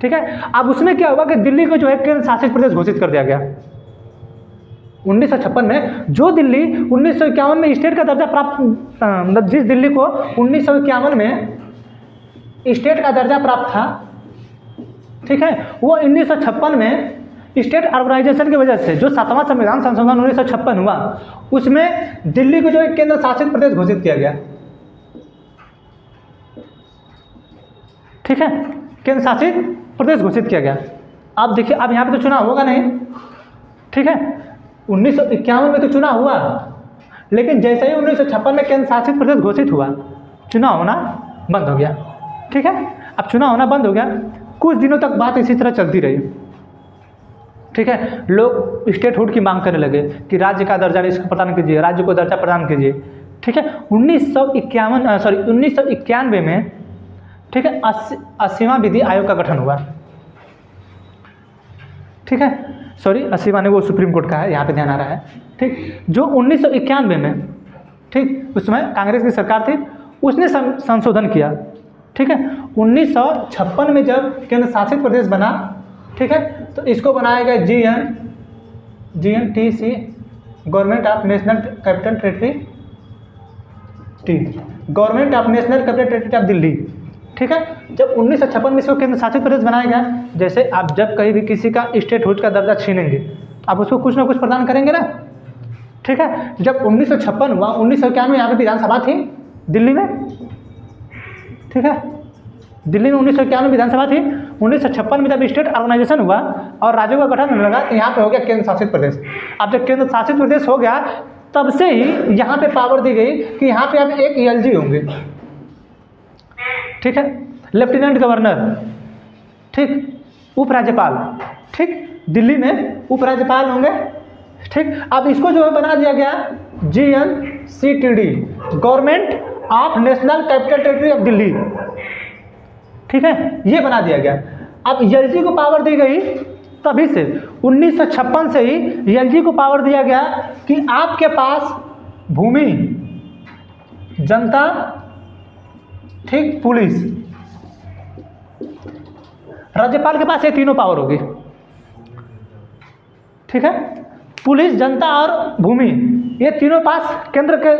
ठीक है, अब उसमें क्या हुआ कि दिल्ली को जो है केंद्र शासित प्रदेश घोषित कर दिया गया 1956 में। जो दिल्ली 1951 में स्टेट का दर्जा प्राप्त, मतलब जिस दिल्ली को 1951 में स्टेट का दर्जा प्राप्त था, ठीक है, वो 1956 में स्टेट ऑर्गेनाइजेशन की वजह से जो 7वां संविधान संशोधन 1956 हुआ, उसमें दिल्ली को जो है केंद्र शासित प्रदेश घोषित किया गया। ठीक है, केंद्र शासित प्रदेश घोषित किया गया। अब देखिए, अब यहाँ पे तो चुनाव होगा नहीं। ठीक है, 1951 में तो चुनाव हुआ, लेकिन जैसे ही 1956 में केंद्र शासित प्रदेश घोषित हुआ, चुनाव होना बंद हो गया। ठीक है, अब चुनाव होना बंद हो गया, कुछ दिनों तक बात इसी तरह चलती रही। ठीक है, लोग स्टेटहुड की मांग करने लगे कि राज्य का दर्जा इसको प्रदान कीजिए, राज्य को दर्जा प्रदान कीजिए। ठीक है, 1991 में, ठीक है, 80वां विधि आयोग का गठन हुआ। ठीक है, सॉरी 80वां नहीं, वो सुप्रीम कोर्ट का है, यहाँ पे ध्यान आ रहा है। ठीक, जो 1991 में, ठीक, उसमें कांग्रेस की सरकार थी, उसने संशोधन किया। ठीक है, 1956 में जब केंद्र शासित प्रदेश बना, ठीक है, तो इसको बनाया गया GNTC, government of national capital territory, government of national capital territory of Delhi. ठीक है, जब 1956 में इसको केंद्र शासित प्रदेश बनाया गया, जैसे आप जब कहीं भी किसी का स्टेटहुड का दर्जा छीनेंगे, आप उसको कुछ ना कुछ प्रदान करेंगे ना। ठीक है, जब 1956 हुआ, 1951 में यहाँ पे विधानसभा थी दिल्ली में। ठीक है, दिल्ली में 1951 में विधानसभा थी। 1956 में जब स्टेट ऑर्गेनाइजेशन हुआ और राज्यों का गठन होने लगा, तो यहाँ पे हो गया केंद्र शासित प्रदेश। अब जब केंद्र शासित प्रदेश हो गया, तब से ही यहाँ पे पावर दी गई कि यहाँ पे अब एक ELG होंगे। ठीक है, लेफ्टिनेंट गवर्नर, ठीक, उपराज्यपाल। ठीक, दिल्ली में उपराज्यपाल होंगे। ठीक, अब इसको जो है बना दिया गया GNCTD, government of national capital territory of Delhi. ठीक है, ये बना दिया गया। अब ELG को पावर दी गई तभी से, 1956 से ही ELG को पावर दिया गया कि आपके पास भूमि, जनता, ठीक, पुलिस, राज्यपाल के पास ये तीनों पावर होगी। ठीक है, पुलिस, जनता और भूमि, ये तीनों पास केंद्र के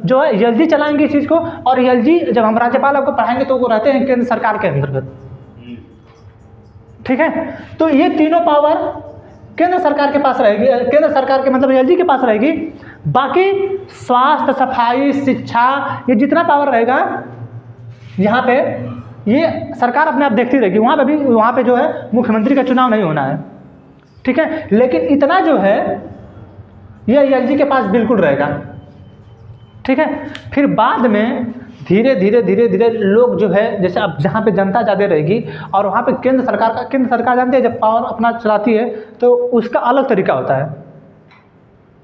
जो है ELG चलाएंगे इस चीज़ को। और ELG जब हम राज्यपाल आपको पढ़ाएंगे तो वो रहते हैं केंद्र सरकार के अंतर्गत। ठीक है, तो ये तीनों पावर केंद्र सरकार के पास रहेगी, केंद्र सरकार के मतलब ELG के पास रहेगी। बाकी स्वास्थ्य, सफाई, शिक्षा, ये जितना पावर रहेगा यहाँ पे, ये सरकार अपने आप देखती रहेगी। वहाँ पे जो है मुख्यमंत्री का चुनाव नहीं होना है। ठीक है, लेकिन इतना जो है ये ELG के पास बिल्कुल रहेगा। ठीक है, फिर बाद में धीरे धीरे लोग जो है, जैसे अब जहाँ पे जनता ज़्यादा रहेगी और वहाँ पे केंद्र सरकार जानते हैं जब पावर अपना चलाती है तो उसका अलग तरीका होता है।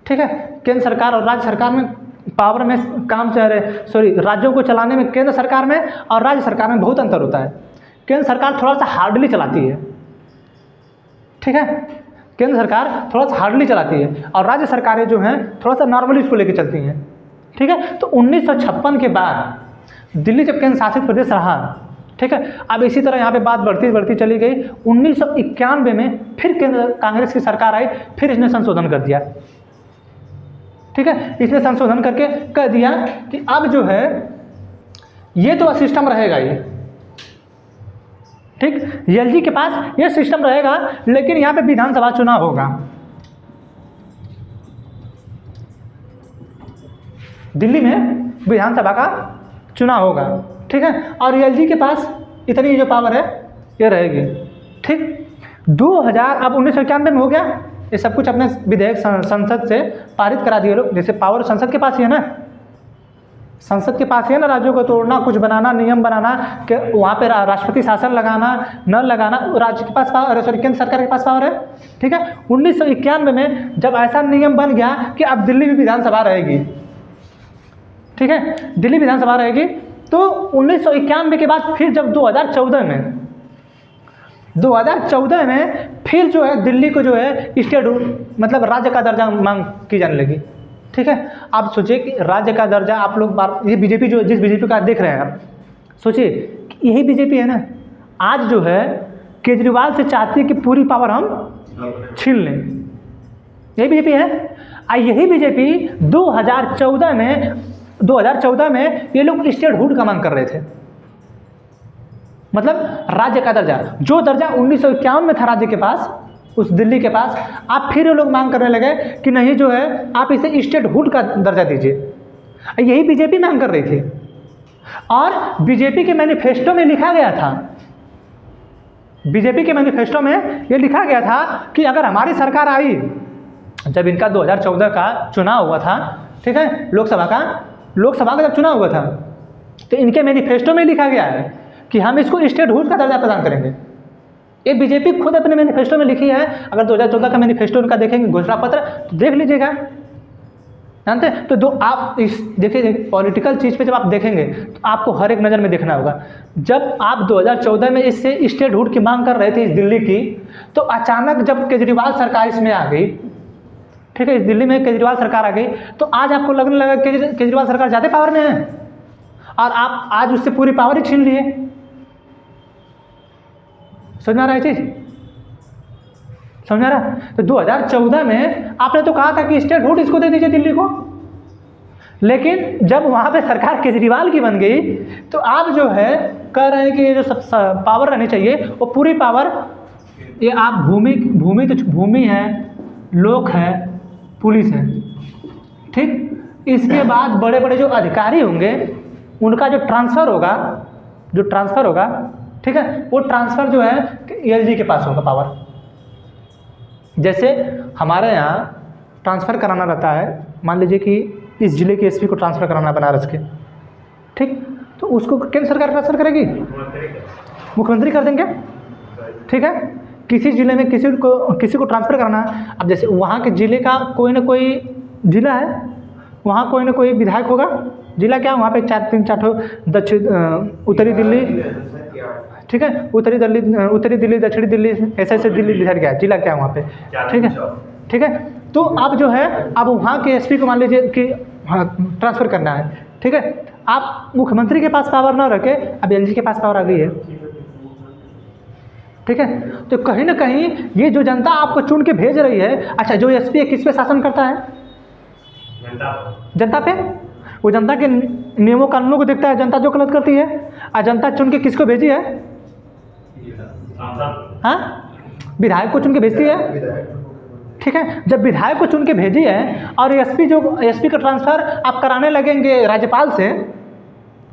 ठीक है, केंद्र सरकार और राज्य सरकार में पावर में काम राज्यों को चलाने में केंद्र सरकार में और राज्य सरकार में बहुत अंतर होता है। केंद्र सरकार थोड़ा सा हार्डली चलाती है। ठीक है, केंद्र सरकार थोड़ा सा हार्डली चलाती है और राज्य सरकारें जो हैं थोड़ा सा नॉर्मली इसको लेके चलती हैं, ठीक है। तो 1956 के बाद दिल्ली जब केंद्र शासित प्रदेश रहा, ठीक है, अब इसी तरह यहाँ पे बात बढ़ती चली गई। 1991 में फिर केंद्र कांग्रेस की सरकार आई, फिर इसने संशोधन कर दिया, ठीक है। इसने संशोधन करके कह दिया कि अब जो है ये तो सिस्टम रहेगा ही, ठीक, एलजी के पास ये सिस्टम रहेगा, लेकिन यहाँ पे विधानसभा चुनाव होगा। दिल्ली में विधानसभा का चुनाव होगा, ठीक है, और एलजी के पास इतनी जो पावर है ये रहेगी, ठीक। 2000 अब 1991 में हो गया, ये सब कुछ अपने विधेयक संसद से पारित करा दिए लोग। जैसे पावर संसद के पास ही है ना, संसद के पास ही है ना, राज्यों को तोड़ना, कुछ बनाना, नियम बनाना, कि वहाँ पे राष्ट्रपति शासन लगाना न लगाना, राज्य के पास पावर, सॉरी केंद्र सरकार के पास पावर है, ठीक है। 1991 में जब ऐसा नियम बन गया कि अब दिल्ली में विधानसभा रहेगी, ठीक है, दिल्ली विधानसभा रहेगी, तो 1991 के बाद फिर जब 2014 में फिर जो है दिल्ली को जो है स्टेट मतलब राज्य का दर्जा मांग की जाने लगी, ठीक है। आप सोचिए कि राज्य का दर्जा, आप लोग ये बीजेपी जो जिस बीजेपी का देख रहे हैं आप, सोचिए कि यही बीजेपी है ना, आज जो है केजरीवाल से चाहती है कि पूरी पावर हम छीन लें, यही बीजेपी है। यही बीजेपी 2014 में ये लोग स्टेटहुड का मांग कर रहे थे, मतलब राज्य का दर्जा, जो दर्जा 1951 में था राज्य के पास, उस दिल्ली के पास, आप फिर ये लोग मांग करने लगे कि नहीं जो है आप इसे स्टेटहुड का दर्जा दीजिए। यही बीजेपी मांग कर रही थी, और बीजेपी के मैनिफेस्टो में लिखा गया था, बीजेपी के मैनिफेस्टो में ये लिखा गया था कि अगर हमारी सरकार आई, जब इनका 2014 का चुनाव हुआ था, ठीक है, लोकसभा का जब चुनाव हुआ था, तो इनके मैनिफेस्टो में लिखा गया है कि हम इसको स्टेटहुड का दर्जा प्रदान करेंगे। ये बीजेपी खुद अपने मैनिफेस्टो में लिखी है। अगर 2014 का मैनिफेस्टो उनका देखेंगे, घोषणा पत्र, तो देख लीजिएगा, जानते हैं। तो आप इस देखिए पॉलिटिकल चीज़ पे जब आप देखेंगे तो आपको हर एक नज़र में देखना होगा। जब आप 2014 में इससे स्टेटहुड की मांग कर रहे थे इस दिल्ली की, तो अचानक जब केजरीवाल सरकार इसमें आ गई, ठीक है, इस दिल्ली में केजरीवाल सरकार आ गई, तो आज आपको लगने लगा कि केजरीवाल सरकार ज़्यादा पावर में है, और आप आज उससे पूरी पावर ही छीन लिए। समझ में आ रहा है चीज़, समझ आ रहा। तो 2014 में आपने तो कहा था कि स्टेटहुड इसको दे दीजिए दिल्ली को, लेकिन जब वहाँ पे सरकार केजरीवाल की बन गई, तो आप जो है कह रहे हैं कि ये जो सब पावर रहनी चाहिए वो पूरी पावर, ये आप भूमि है, लोक है, पुलिस है, ठीक। इसके बाद बड़े बड़े जो अधिकारी होंगे उनका जो ट्रांसफ़र होगा, ठीक है, वो ट्रांसफ़र जो है एलजी के पास होगा पावर। जैसे हमारे यहाँ ट्रांसफ़र कराना रहता है, मान लीजिए कि इस जिले के एसपी को ट्रांसफ़र कराना बनारस के, ठीक, तो उसको केंद्र सरकार ट्रांसफ़र करेगी, मुख्यमंत्री कर देंगे, ठीक है। किसी जिले में किसी को ट्रांसफ़र करना, अब जैसे वहाँ के जिले का कोई ना कोई जिला है, वहाँ कोई ना कोई विधायक होगा, जिला क्या वहाँ पे 3-4 दक्षिण उत्तरी दिल्ली, ठीक है, उत्तरी दिल्ली, दक्षिणी दिल्ली, ऐसे दिल्ली इधर क्या जिला क्या है वहाँ पे, ठीक है। तो अब जो है अब वहाँ के एसपी को मान लीजिए कि हाँ ट्रांसफ़र करना है, ठीक है, आप मुख्यमंत्री के पास पावर ना रखे, अब एलजी के पास पावर आ गई है, ठीक है। तो कहीं ना कहीं ये जो जनता आपको चुन के भेज रही है, अच्छा जो एसपी है किस पे शासन करता है? जनता पे। वो जनता के नियमों कानूनों को देखता है, जनता जो गलत करती है, और जनता चुन के किसको भेजी है? हाँ, विधायक को चुन के भेजती है, ठीक है। जब विधायक को चुन के भेजी है और एसपी का ट्रांसफ़र आप कराने लगेंगे राज्यपाल से,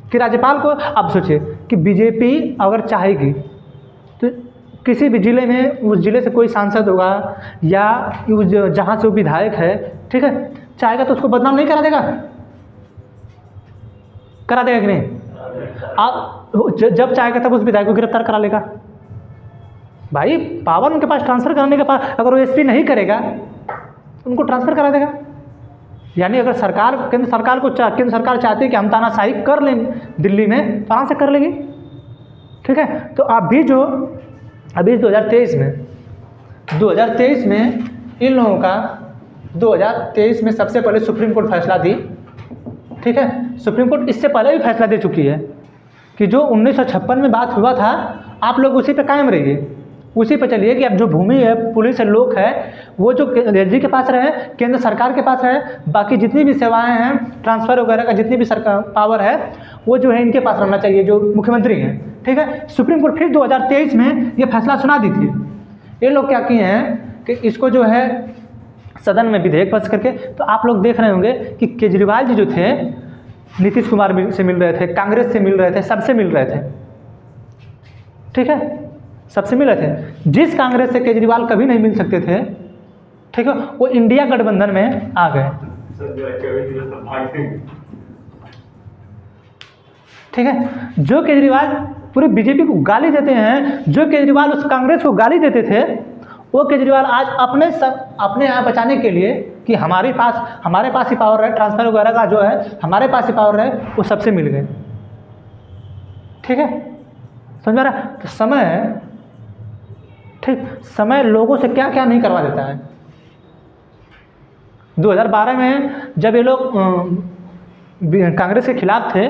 कि राज्यपाल को, आप सोचिए कि बीजेपी अगर चाहेगी तो किसी भी ज़िले में उस ज़िले से कोई सांसद होगा या उस जहाँ से वो विधायक है, ठीक है, चाहेगा तो उसको बदनाम नहीं करा देगा कि नहीं? आप जब चाहेगा तब उस विधायक को गिरफ्तार करा लेगा। भाई पावर उनके पास ट्रांसफ़र कराने के पास, अगर वो एसपी नहीं करेगा तो उनको ट्रांसफ़र करा देगा। यानी अगर केंद्र सरकार चाहती है कि हम तानाशाही कर लें दिल्ली में, तो आराम से कर लेगी, ठीक है। तो अभी 2023 में 2023 में इन लोगों का 2023 में सबसे पहले सुप्रीम कोर्ट फैसला दी, ठीक है। सुप्रीम कोर्ट इससे पहले भी फैसला दे चुकी है कि जो 1956 में बात हुआ था, आप लोग उसी पे कायम रहिए, उसी पे चलिए कि अब जो भूमि है, पुलिस है, लोग है, वो जो एलजी के पास रहे, केंद्र सरकार के पास है, बाकी जितनी भी सेवाएं हैं, ट्रांसफ़र वगैरह का जितनी भी सरकार पावर है, वो जो है इनके पास रहना चाहिए, जो मुख्यमंत्री हैं, ठीक है। सुप्रीम कोर्ट फिर 2023 में ये फैसला सुना दी थी। ये लोग क्या किए हैं कि इसको जो है सदन में विधेयक पास करके, तो आप लोग देख रहे होंगे कि केजरीवाल जी जो थे नीतीश कुमार से मिल रहे थे, कांग्रेस से मिल रहे थे, सबसे मिल रहे थे, ठीक है, सबसे मिल रहे थे। जिस कांग्रेस से केजरीवाल कभी नहीं मिल सकते थे, ठीक है, वो इंडिया गठबंधन में आ गए, ठीक है। जो केजरीवाल पूरे बीजेपी को गाली देते हैं, जो केजरीवाल उस कांग्रेस को गाली देते थे, वो केजरीवाल आज अपने यहाँ बचाने के लिए कि हमारे पास ही पावर है, ट्रांसफर वगैरह का जो है हमारे पास ही पावर है, वो सबसे मिल गए, ठीक है, समझ रहा। तो समय है, ठीक, समय लोगों से क्या क्या नहीं करवा देता है। 2012 में जब ये लोग कांग्रेस के खिलाफ थे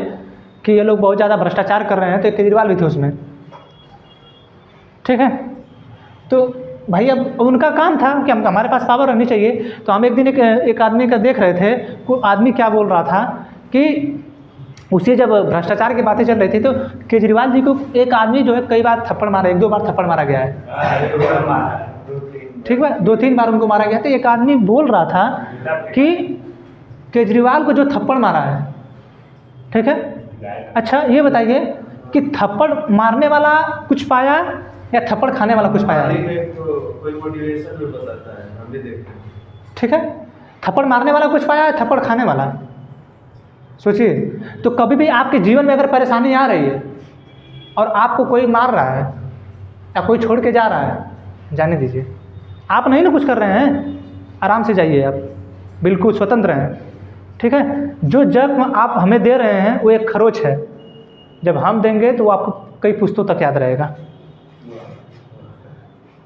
कि ये लोग बहुत ज़्यादा भ्रष्टाचार कर रहे हैं, तो केजरीवाल भी थे उसमें, ठीक है। तो भाई अब उनका काम था कि हम हमारे पास पावर रहनी चाहिए। तो हम एक दिन एक आदमी का देख रहे थे, वो आदमी क्या बोल रहा था कि उसे जब भ्रष्टाचार की बातें चल रही थी, तो केजरीवाल जी को एक आदमी जो है कई बार थप्पड़ मारा, 1-2 बार थप्पड़ मारा गया है, ठीक है, 2-3 बार उनको मारा गया। तो एक आदमी बोल रहा था कि केजरीवाल को जो थप्पड़ मारा है, ठीक है, अच्छा ये बताइए कि थप्पड़ मारने वाला कुछ पाया या थप्पड़ खाने वाला कुछ पाया? कोई मोटिवेशन भी बताता है, हम भी देखते हैं, ठीक है, थप्पड़ मारने वाला कुछ पाया या थप्पड़ खाने वाला? सोचिए। तो कभी भी आपके जीवन में अगर परेशानी आ रही है और आपको कोई मार रहा है या कोई छोड़ के जा रहा है, जाने दीजिए, आप नहीं ना कुछ कर रहे हैं, आराम से जाइए, आप बिल्कुल स्वतंत्र हैं, ठीक है। जो जख्म आप हमें दे रहे हैं वो एक खरोच है, जब हम देंगे तो वो आपको कई पुश्तों तक याद रहेगा,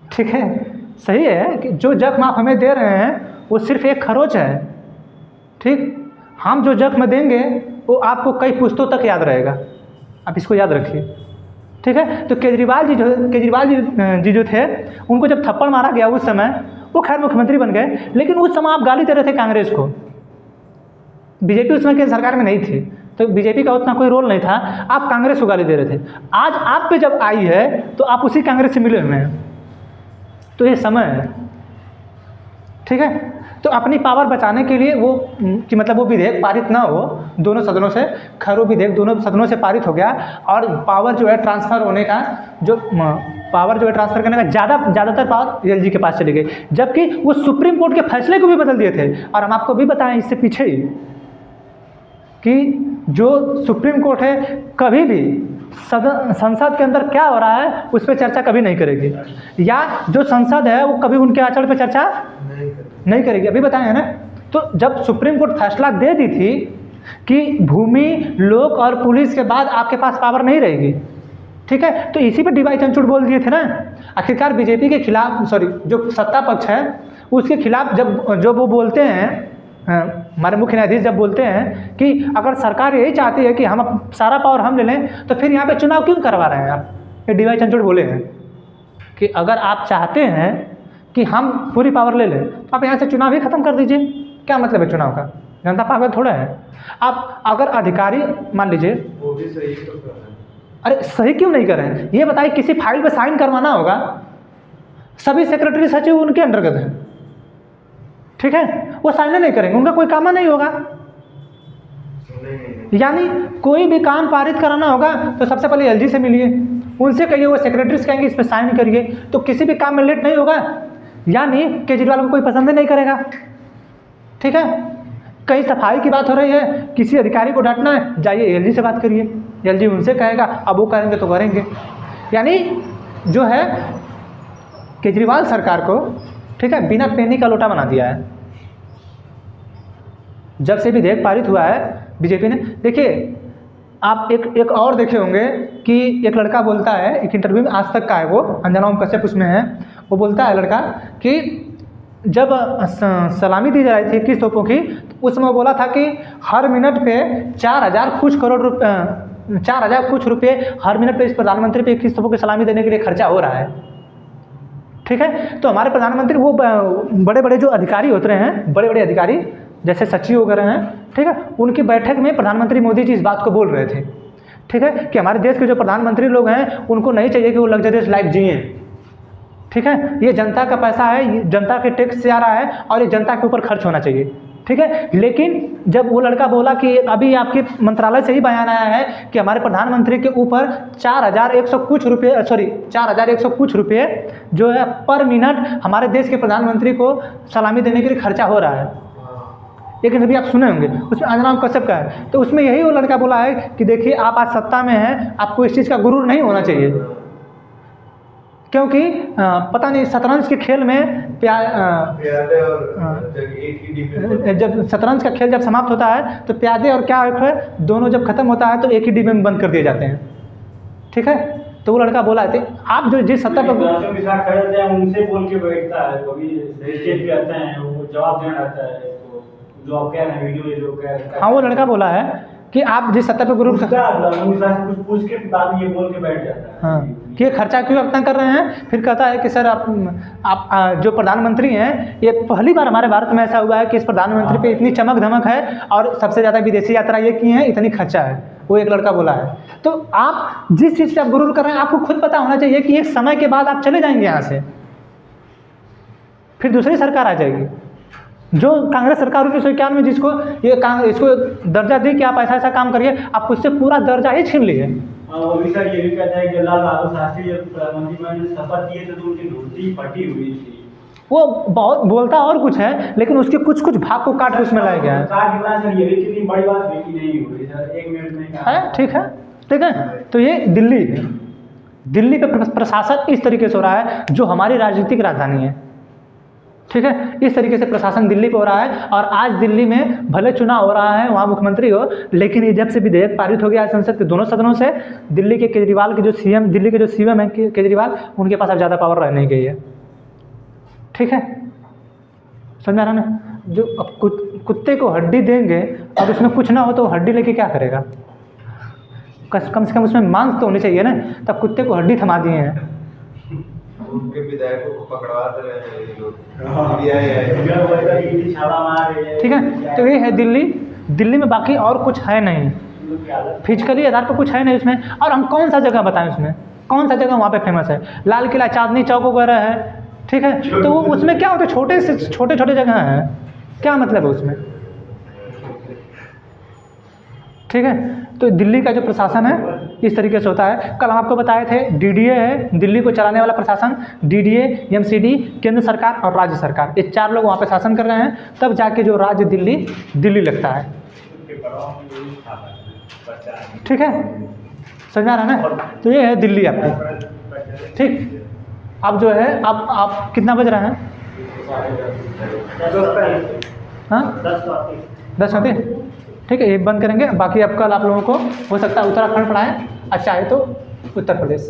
ठीक है, सही है कि जो जख्म आप हमें दे रहे हैं वो सिर्फ एक खरोच है, ठीक, हम जो जख्म देंगे वो आपको कई पुश्तों तक याद रहेगा, आप इसको याद रखिए, ठीक है। तो केजरीवाल जी जो थे, उनको जब थप्पड़ मारा गया उस समय, वो खैर मुख्यमंत्री बन गए, लेकिन उस समय आप गाली दे रहे थे कांग्रेस को। बीजेपी उस समय केंद्र सरकार में नहीं थी, तो बीजेपी का उतना कोई रोल नहीं था, आप कांग्रेस को गाली दे रहे थे। आज आप पे जब आई है तो आप उसी कांग्रेस से मिले हुए हैं, तो ये समय है, ठीक है। तो अपनी पावर बचाने के लिए वो कि मतलब वो विधेयक पारित ना हो दोनों सदनों से, खैर वो विधेयक दोनों सदनों से पारित हो गया, और पावर जो है ट्रांसफ़र होने का जो पावर जो है ट्रांसफ़र करने का ज़्यादातर पावर एलजी के पास चली गई, जबकि वो सुप्रीम कोर्ट के फैसले को भी बदल दिए थे। और हम आपको भी बताएं इससे पीछे ही कि जो सुप्रीम कोर्ट है कभी भी संसद के अंदर क्या हो रहा है उस पर चर्चा कभी नहीं करेगी, या जो संसद है वो कभी उनके आचरण पर चर्चा नहीं करेगी, अभी बताए हैं ना। तो जब सुप्रीम कोर्ट फैसला दे दी थी कि भूमि, लोक और पुलिस के बाद आपके पास पावर नहीं रहेगी, ठीक है, तो इसी पे डीवाई चंद्रचूड़ बोल दिए थे ना। आखिरकार बीजेपी के खिलाफ, सॉरी जो सत्ता पक्ष है उसके खिलाफ जब वो बोलते हैं, हमारे मुख्य न्यायाधीश जब बोलते हैं कि अगर सरकार यही चाहती है कि हम सारा पावर हम ले लें, तो फिर यहाँ पे चुनाव क्यों करवा रहे हैं आप? ये डीवाई चंद्रचूड़ बोले हैं कि अगर आप चाहते हैं कि हम पूरी पावर ले लें, तो आप यहाँ से चुनाव ही ख़त्म कर दीजिए। क्या मतलब है चुनाव का? जनता पागल थोड़ा है। आप अगर अधिकारी मान लीजिए, वो भी सही तो कर रहे हैं, अरे सही क्यों नहीं कर रहे हैं? ये बताइए, किसी फाइल पे साइन करवाना होगा, सभी सेक्रेटरी सचिव उनके अंतर्गत हैं, ठीक है, वो साइन नहीं करेंगे, उनका कोई काम नहीं होगा। यानी कोई भी काम पारित कराना होगा तो सबसे पहले एलजी से मिलिए, उनसे कहिए, वो सेक्रेटरी से कहेंगे इस पर साइन करिए, तो किसी भी काम में लेट नहीं होगा। यानी केजरीवाल को कोई पसंद नहीं करेगा, ठीक है। कहीं सफाई की बात हो रही है, किसी अधिकारी को डांटना है, जाइए एलजी से बात करिए, एलजी उनसे कहेगा, अब वो करेंगे तो करेंगे। यानी जो है केजरीवाल सरकार को, ठीक है, बिना पेनी का लोटा बना दिया है। जब से विधेयक पारित हुआ है बीजेपी ने, देखिए आप एक और देखे होंगे कि एक लड़का बोलता है, एक इंटरव्यू में आज तक का है, वो अंजना ओम कश्यप उसमें है, वो बोलता है लड़का कि जब सलामी दी जा रही थी 21 तोपों की, तो उसमें वो बोला था कि हर मिनट पे 4,000 कुछ करोड़ रुपये 4,000 कुछ रुपये हर मिनट पे इस प्रधानमंत्री पे 21 तोपों की सलामी देने के लिए खर्चा हो रहा है। ठीक है, तो हमारे प्रधानमंत्री वो बड़े बड़े जो अधिकारी होते हैं, बड़े बड़े अधिकारी जैसे सचिव वगैरह हैं, ठीक है, उनकी बैठक में प्रधानमंत्री मोदी जी इस बात को बोल रहे थे, ठीक है, कि हमारे देश के जो प्रधानमंत्री लोग हैं उनको नहीं चाहिए कि वो लग्जरियस लाइफ जिए। ठीक है, ये जनता का पैसा है, ये जनता के टैक्स से आ रहा है और ये जनता के ऊपर खर्च होना चाहिए। ठीक है, लेकिन जब वो लड़का बोला कि अभी आपके मंत्रालय से ही बयान आया है कि हमारे प्रधानमंत्री के ऊपर 4,100 कुछ रुपये 4,100 कुछ रुपये जो है पर मिनट हमारे देश के प्रधानमंत्री को सलामी देने के लिए खर्चा हो रहा है। लेकिन अभी आप सुने होंगे उसमें अंजनाम कश्यप का है, तो उसमें यही वो लड़का बोला है कि देखिए आप आज सत्ता में हैं, आपको इस चीज़ का गुरूर नहीं होना चाहिए, क्योंकि पता नहीं शतरंज के खेल में जब शतरंज का खेल जब समाप्त होता है तो प्यादे और क्या है दोनों जब खत्म होता है तो एक ही डिब्बे में बंद कर दिए जाते हैं। ठीक है, तो वो लड़का बोला है आप जो जिस सत्ता पर उनसे बोल के बैठता है, कभी स्टेज पे आते हैं वो जवाब देना रहता है, तो जो आप कह रहे हैं वीडियो जो कह रहे हैं, हाँ वो लड़का बोला है कि आप जिस सत्ता पे गुरु कुछ पूछ के बाद ये बोल के बैठ जाता है। हाँ कि खर्चा क्यों इतना कर रहे हैं, फिर कहता है कि सर आप जो प्रधानमंत्री हैं, ये पहली बार हमारे भारत में ऐसा हुआ है कि इस प्रधानमंत्री पे इतनी चमक धमक है और सबसे ज़्यादा विदेशी यात्रा ये की है, इतनी खर्चा है, वो एक लड़का बोला है। तो आप जिस चीज़ से आप गुरूर कर रहे हैं आपको खुद पता होना चाहिए कि एक समय के बाद आप चले जाएंगे यहाँ से, फिर दूसरी सरकार आ जाएगी। जो कांग्रेस सरकार 1991 में जिसको इसको दर्जा दी कि आप ऐसा ऐसा काम करिए, आप उससे पूरा दर्जा ही छीन लिए। वो भी सर ये भी कहता है कि लाल बहादुर शास्त्री जब प्रधानमंत्री में शपथ लिए थे तो उनकी धोती फटी हुई थी। वो बहुत बोलता और कुछ है, लेकिन उसके कुछ कुछ भाग को काट के उसमें लाया गया है। सर ये भी कितनी बड़ी बात बेटी नहीं हुई सर, 1 मिनट में है। ठीक है, ठीक है, तो ये दिल्ली पे प्रशासन इस तरीके से हो रहा है जो हमारी राजनीतिक राजधानी है। ठीक है, इस तरीके से प्रशासन दिल्ली पे हो रहा है। और आज दिल्ली में भले चुनाव हो रहा है, वहाँ मुख्यमंत्री हो, लेकिन ये जब से विधेयक पारित हो गया संसद के दोनों सदनों से, दिल्ली के केजरीवाल के जो सीएम, दिल्ली के जो सीएम हैं केजरीवाल, उनके पास अब ज़्यादा पावर रह नहीं गई है। ठीक है, समझ आ रहा ना, जो अब कुत्ते को हड्डी देंगे और उसमें कुछ ना हो तो हड्डी लेके क्या करेगा, कम से कम उसमें मांस तो होनी चाहिए ना, तब कुत्ते को हड्डी थमा दिए हैं। उनके विधायकों को पकड़वाते रहे हैं ये लोग। ठीक है, तो ये है दिल्ली में बाकी और कुछ है नहीं, फिजिकली आधार पर कुछ है नहीं उसमें। और हम कौन सा जगह बताएं उसमें, कौन सा जगह वहाँ पे फेमस है, लाल किला, चांदनी चौक वगैरह है। ठीक है, तो उसमें क्या होता है, छोटे छोटे जगह हैं, क्या मतलब है उसमें। ठीक है, तो दिल्ली का जो प्रशासन है इस तरीके से होता है। कल हम आपको बताए थे डीडीए है दिल्ली को चलाने वाला प्रशासन, डीडीए, एमसीडी, केंद्र सरकार और राज्य सरकार, ये 4 लोग वहाँ पे शासन कर रहे हैं, तब जाके जो राज्य दिल्ली लगता है। ठीक है, समझ आ रहा है ना, तो ये है दिल्ली आपकी। ठीक, अब जो है आप कितना बज रहे हैं, हाँ 10:34। ठीक है, ये बंद करेंगे, बाकी अब कल आप लोगों को हो सकता है उत्तराखंड पढ़ाएं, अच्छा है तो उत्तर प्रदेश।